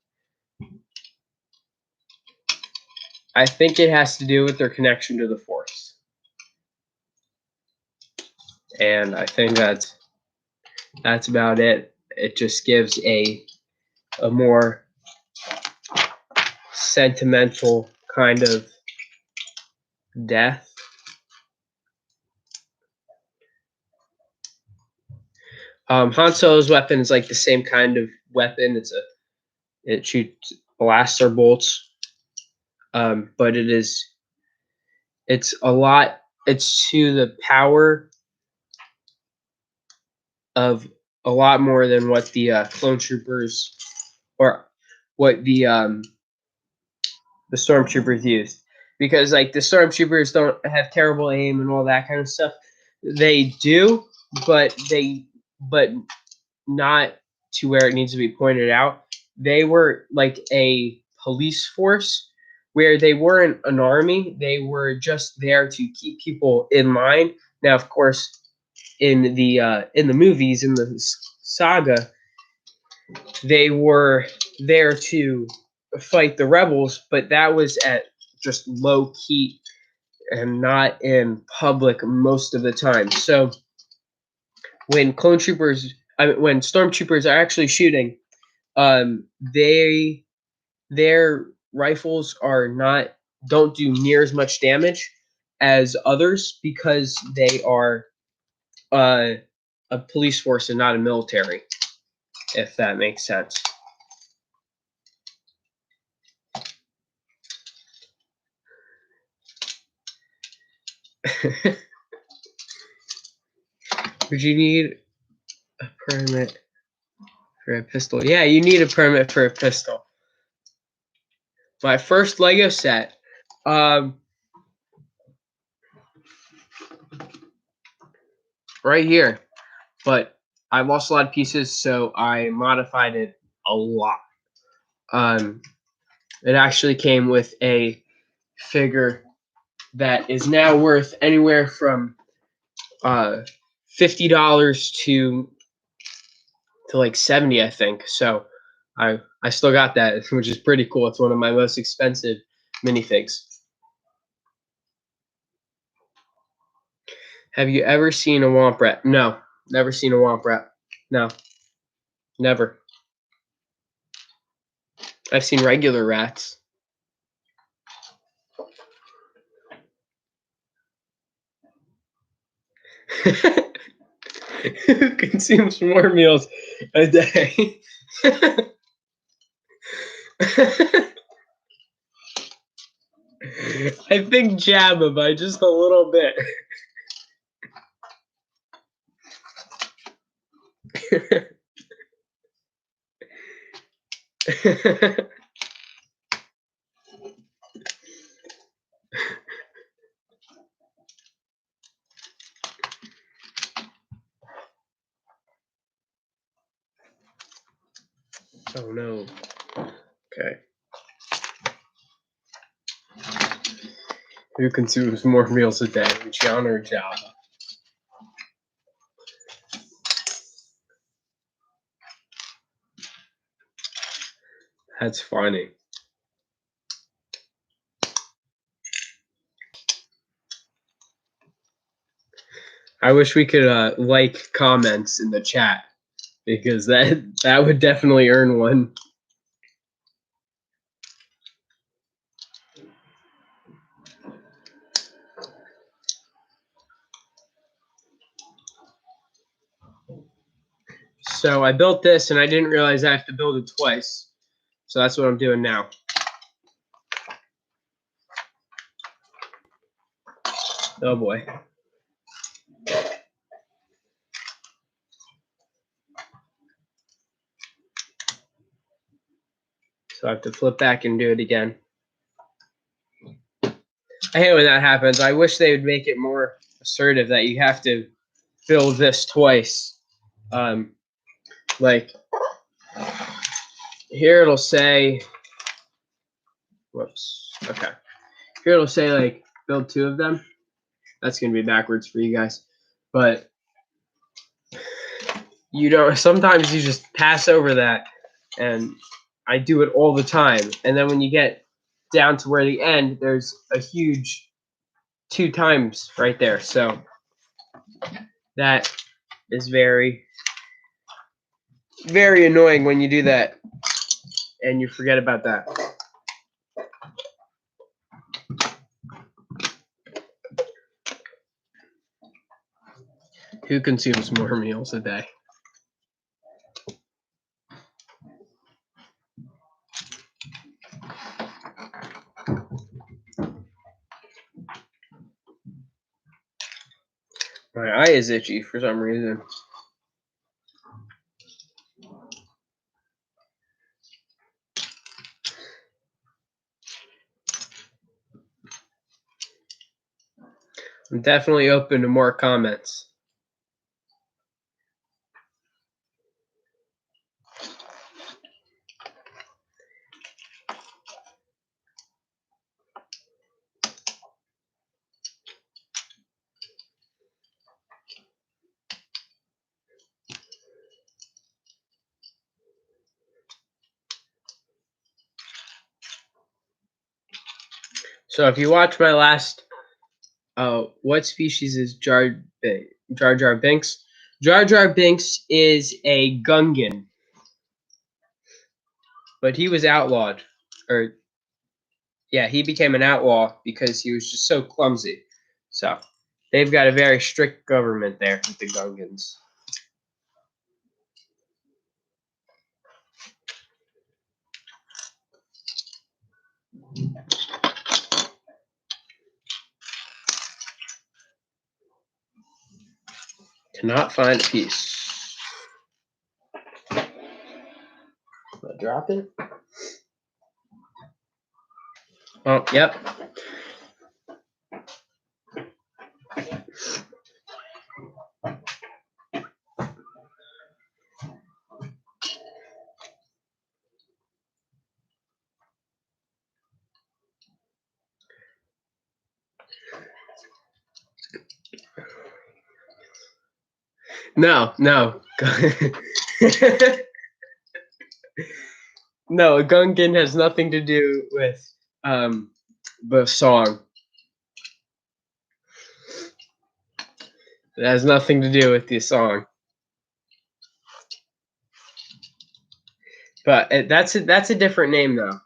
I think it has to do with their connection to the Force, and I think that's about it. It just gives a more sentimental kind of death. Han Solo's weapon is like the same kind of weapon. It shoots blaster bolts, but it's a lot. It's to the power of a lot more than what the clone troopers or what the stormtroopers used, because like the stormtroopers don't have terrible aim and all that kind of stuff. They do, but but not to where it needs to be pointed out. They were like a police force where they weren't an army. They were just there to keep people in line. Now, of course, in the movies, in the saga, they were there to fight the rebels, but that was at just low key and not in public most of the time. So when when stormtroopers are actually shooting, their rifles are not don't do near as much damage as others because they are uh, a police force and not a military, if that makes sense. Would you need a permit for a pistol? Yeah, you need a permit for a pistol. My first Lego set, um, right here, but I lost a lot of pieces, so I modified it a lot. It actually came with a figure that is now worth anywhere from $50 to like 70, I think. So I still got that, which is pretty cool. It's one of my most expensive minifigs. Have you ever seen a Womp Rat? No, never seen a Womp Rat. No, never. I've seen regular rats. Who consumes more meals a day? I think Jabba by just a little bit. Oh no. Okay. Who consumes more meals a day, John or Jabba? That's funny. I wish we could like comments in the chat, because that would definitely earn one. So I built this and I didn't realize I have to build it twice. So that's what I'm doing now. Oh boy. So I have to flip back and do it again. I hate when that happens. I wish they would make it more assertive that you have to build this twice. Like here it'll say, whoops, okay. Here it'll say like build 2 of them. That's gonna be backwards for you guys. But you don't, sometimes you just pass over that, and I do it all the time. And then when you get down to where the end, there's a huge 2 times right there. So that is very, very annoying when you do that and you forget about that. Who consumes more meals a day? My eye is itchy for some reason. I'm definitely open to more comments. So if you watch my last, what species is Jar Jar Binks? Jar Jar Binks is a Gungan, but he was outlawed, or yeah, he became an outlaw because he was just so clumsy. So they've got a very strict government there with the Gungans. Cannot find a piece. Drop it. Oh, yep. No, no. No, Gungan has nothing to do with the song. It has nothing to do with the song. But that's a different name though.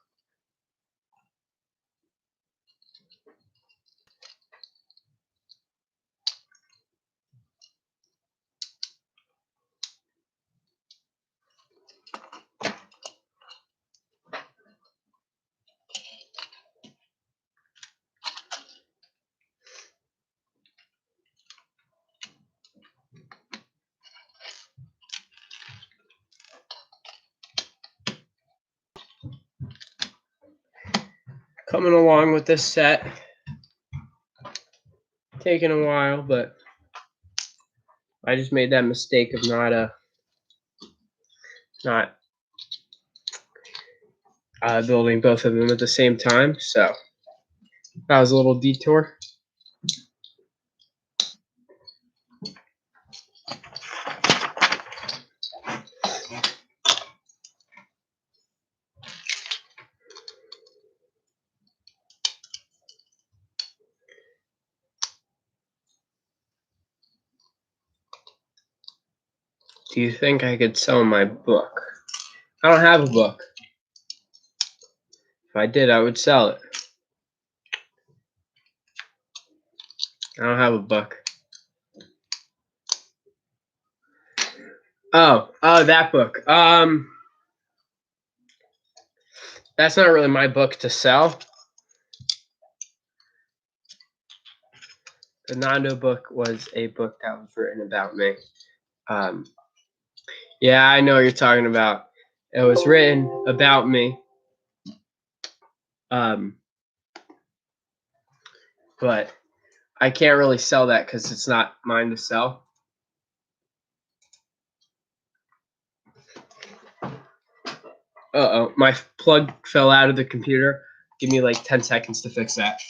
Coming along with this set. Taking a while, but I just made that mistake of not building both of them at the same time. So that was a little detour. Do you think I could sell my book? I don't have a book. If I did, I would sell it. I don't have a book. Oh, that book. That's not really my book to sell. The Nando book was a book that was written about me. Yeah, I know what you're talking about. It was written about me. But I can't really sell that because it's not mine to sell. Uh-oh, my plug fell out of the computer. Give me like 10 seconds to fix that.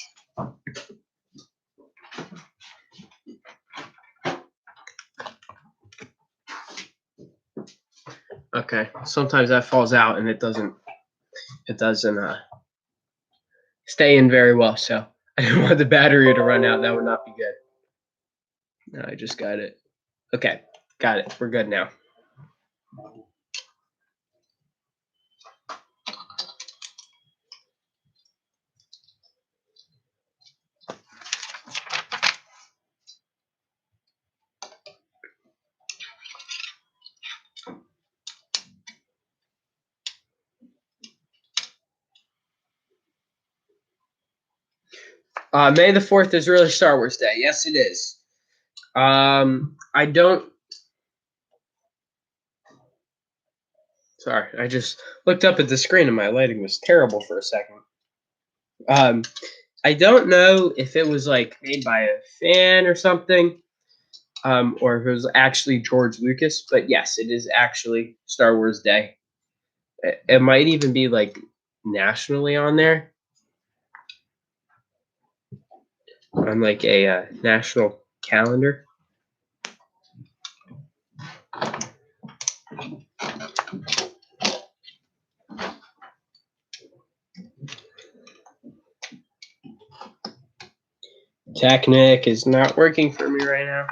Okay, sometimes that falls out and it doesn't stay in very well, so I didn't want the battery to run out. That would not be good. No, I just got it. Okay, got it. We're good now. May the 4th is really Star Wars Day. Yes, it is. I don't. Sorry, I just looked up at the screen and my lighting was terrible for a second. I don't know if it was like made by a fan or something, or if it was actually George Lucas. But yes, it is actually Star Wars Day. It might even be like nationally on there, on like a national calendar. Technic is not working for me right now.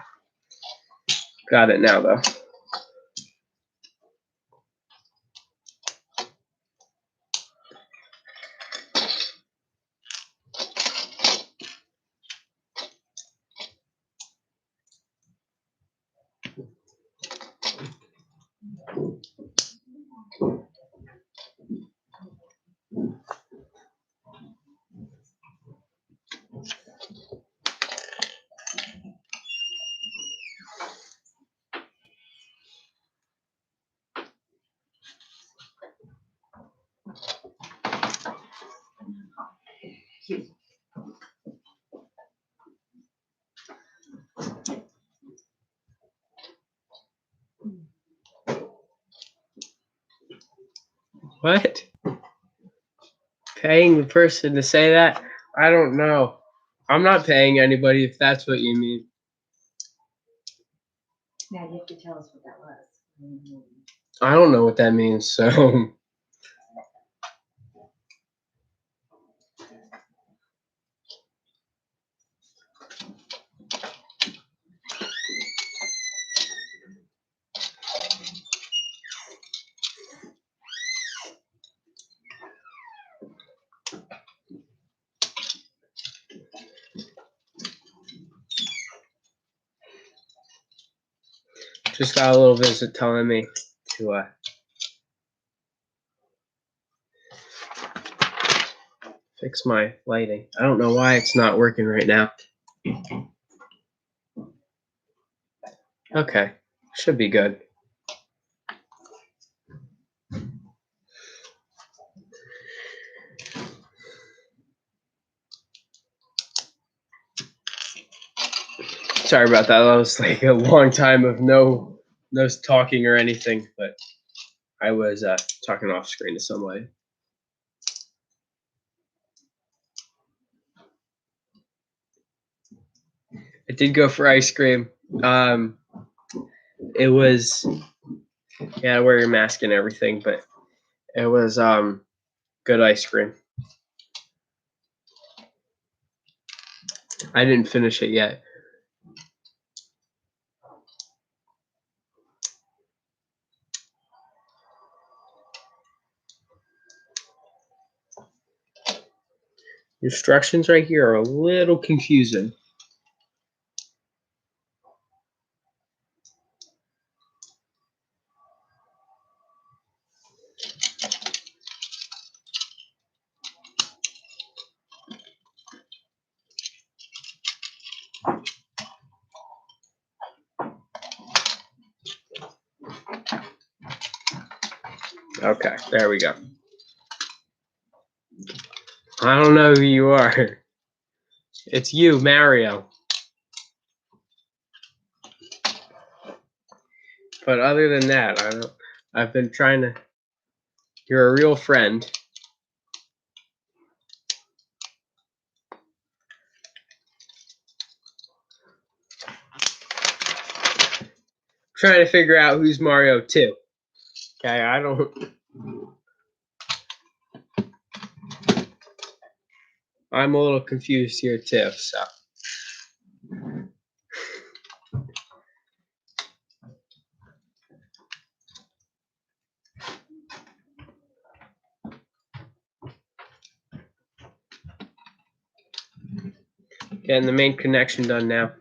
Got it now though. What? Paying the person to say that? I don't know. I'm not paying anybody if that's what you mean. Now you have to tell us what that was. I don't know what that means, so. Just got a little visit telling me to fix my lighting. I don't know why it's not working right now. Okay, should be good. Sorry about that. That was like a long time of no talking or anything, but I was talking off screen to somebody. I did go for ice cream. It was, yeah, wear your mask and everything, but it was good ice cream. I didn't finish it yet. Instructions right here are a little confusing. Okay, there we go. I don't know who you are. It's you, Mario. But other than that, I've been trying to. You're a real friend. Trying to figure out who's Mario too. Okay, I don't. I'm a little confused here too. So. Getting the main connection done now.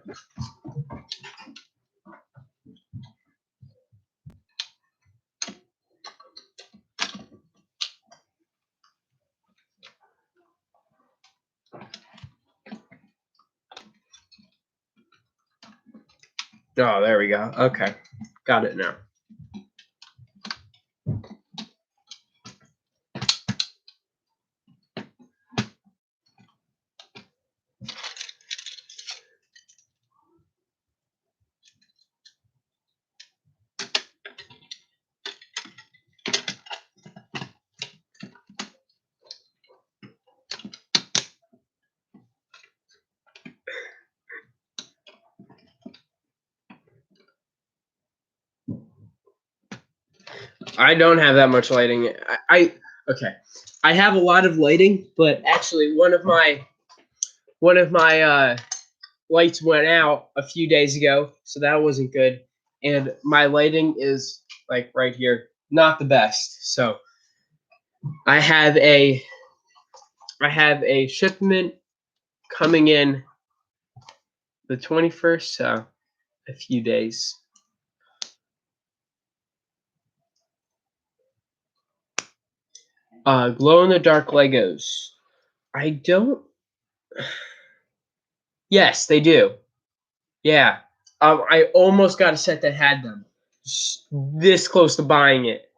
Oh, there we go. Okay, got it now. I don't have that much lighting. Okay. I have a lot of lighting, but actually one of my lights went out a few days ago, so that wasn't good. And my lighting is like right here, not the best. So I have a shipment coming in the 21st, so a few days. Glow in the dark Legos. I don't. Yes, they do. Yeah. I almost got a set that had them. This close to buying it.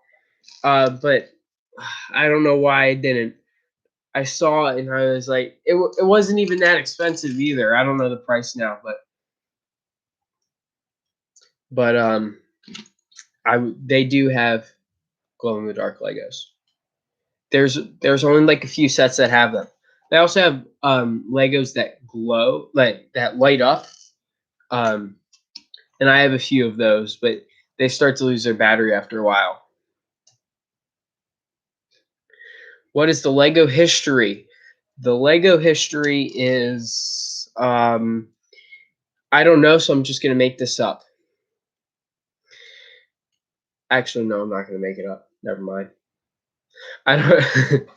But I don't know why I didn't. I saw it and I was like, it wasn't even that expensive either. I don't know the price now, but they do have glow in the dark Legos. There's only like a few sets that have them. They also have Legos that glow, like that light up. and I have a few of those, but they start to lose their battery after a while. What is the Lego history? The Lego history is I don't know, so I'm just gonna make this up. Actually, no, I'm not gonna make it up. Never mind. I don't.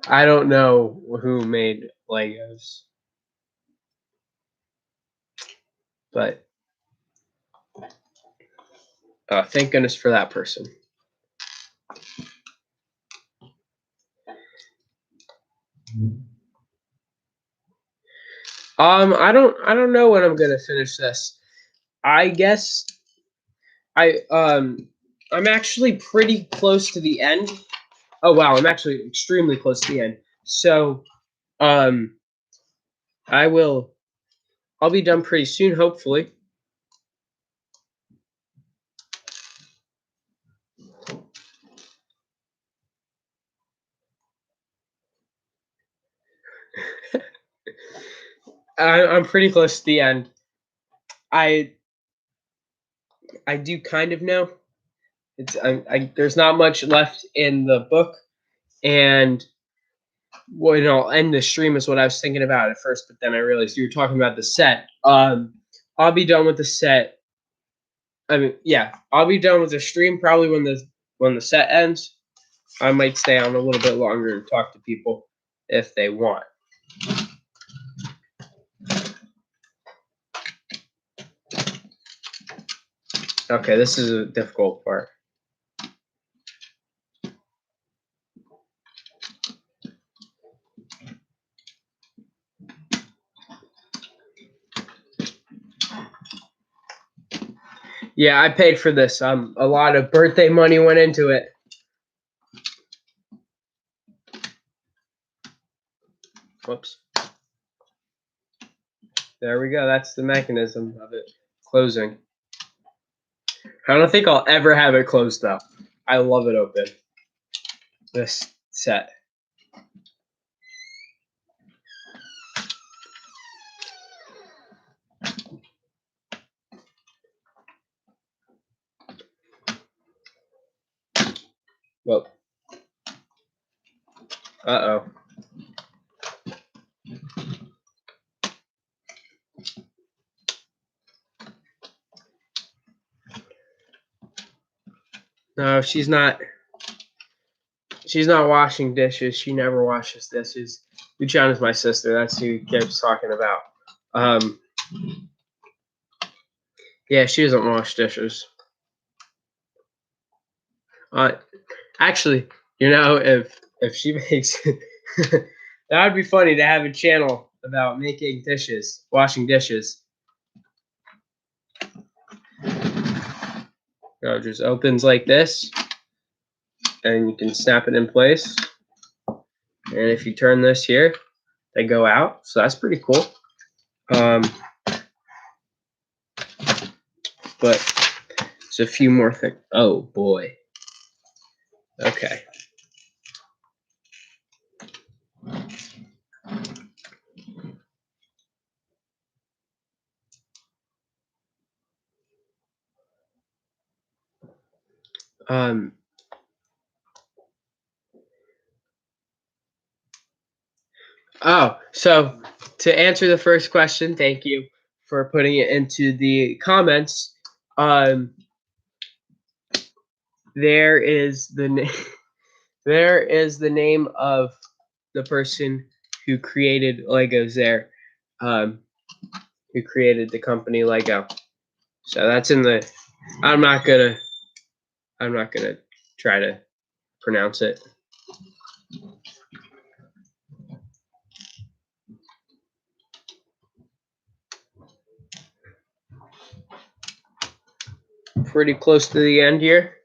I don't know who made Legos, but thank goodness for that person. I don't know when I'm gonna finish this. I guess I'm actually pretty close to the end. Oh wow, I'm actually extremely close to the end. So um I'll be done pretty soon, hopefully. I'm pretty close to the end. I do kind of know. It's there's not much left in the book, and I'll end the stream is what I was thinking about at first, but then I realized you were talking about the set. I'll be done with the set. I mean, yeah, I'll be done with the stream probably when the set ends. I might stay on a little bit longer and talk to people if they want. Okay, this is a difficult part. Yeah, I paid for this. A lot of birthday money went into it. Whoops. There we go. That's the mechanism of it closing. I don't think I'll ever have it closed though. I love it open. This set. Whoa. Uh-oh. No, she's not washing dishes. She never washes dishes. Luciana's my sister. That's who keeps talking about. Yeah, she doesn't wash dishes. Actually, if she makes that would be funny to have a channel about making dishes, washing dishes. It just opens like this, and you can snap it in place. And if you turn this here, they go out. So that's pretty cool. But there's a few more things. Oh boy. Okay. Oh, so to answer the first question, thank you for putting it into the comments. There is the there is the name of the person who created Legos there, who created the company Lego. So that's in the. I'm not gonna try to pronounce it. Pretty close to the end here.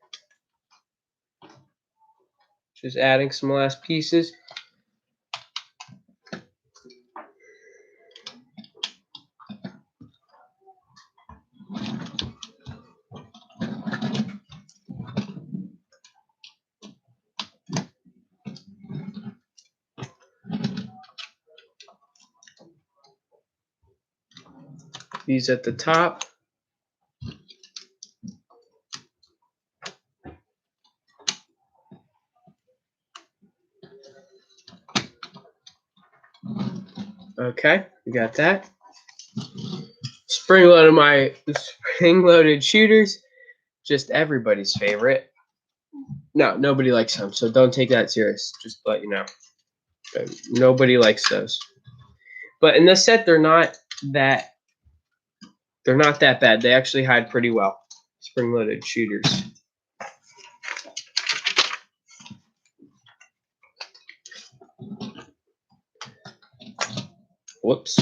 Just adding some last pieces. these at the top. Okay, we got that. Spring-loaded shooters, just everybody's favorite. No, nobody likes them, so don't take that serious. Just to let you know, nobody likes those. But in this set, they're not that bad. They actually hide pretty well. Spring-loaded shooters. Whoops.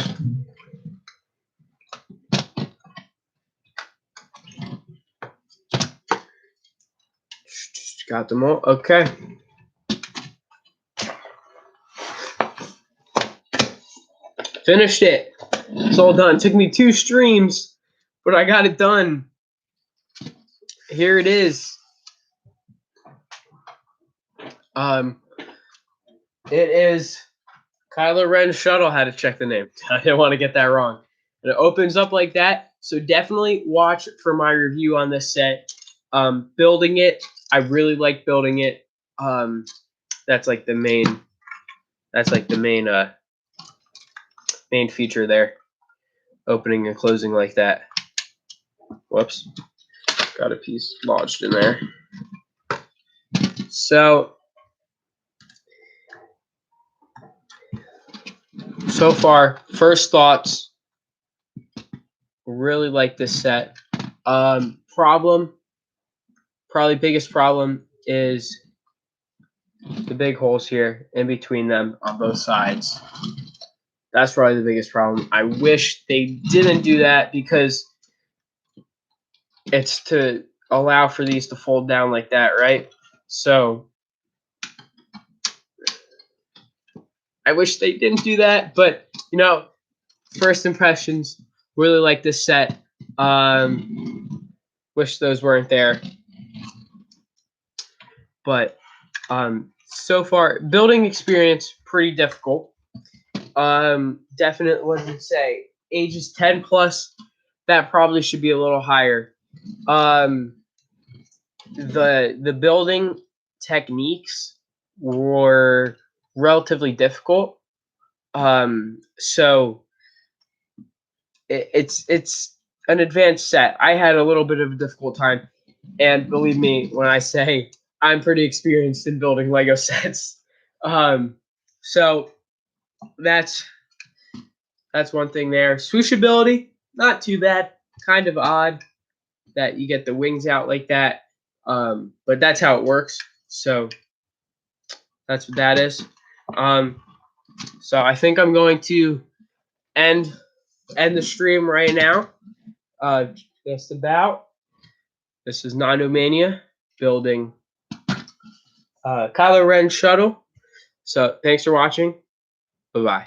Got them all. Okay. Finished it. It's all done. Took me 2 streams, but I got it done. Here it is. It is Kylo Ren's shuttle. Had to check the name. I didn't want to get that wrong. And it opens up like that. So definitely watch for my review on this set. Building it, I really like building it. That's like the main. That's like the main feature there. Opening and closing like that. Whoops. Got a piece lodged in there. So far, first thoughts. Really like this set. Probably biggest problem is the big holes here in between them on both sides. That's probably the biggest problem. I wish they didn't do that because it's to allow for these to fold down like that, right? So I wish they didn't do that, but you know, first impressions, really like this set. Wish those weren't there. But so far, building experience, pretty difficult. Definitely, what did it say? Ages 10 plus, that probably should be a little higher. The building techniques were relatively difficult. So it's an advanced set. I had a little bit of a difficult time, and believe me when I say I'm pretty experienced in building Lego sets. So that's one thing there. Swooshability, not too bad. Kind of odd that you get the wings out like that, but that's how it works. So that's what that is. So I think I'm going to end the stream right now. Just about. This is Nandomania building Kylo Ren shuttle. So thanks for watching. Bye-bye.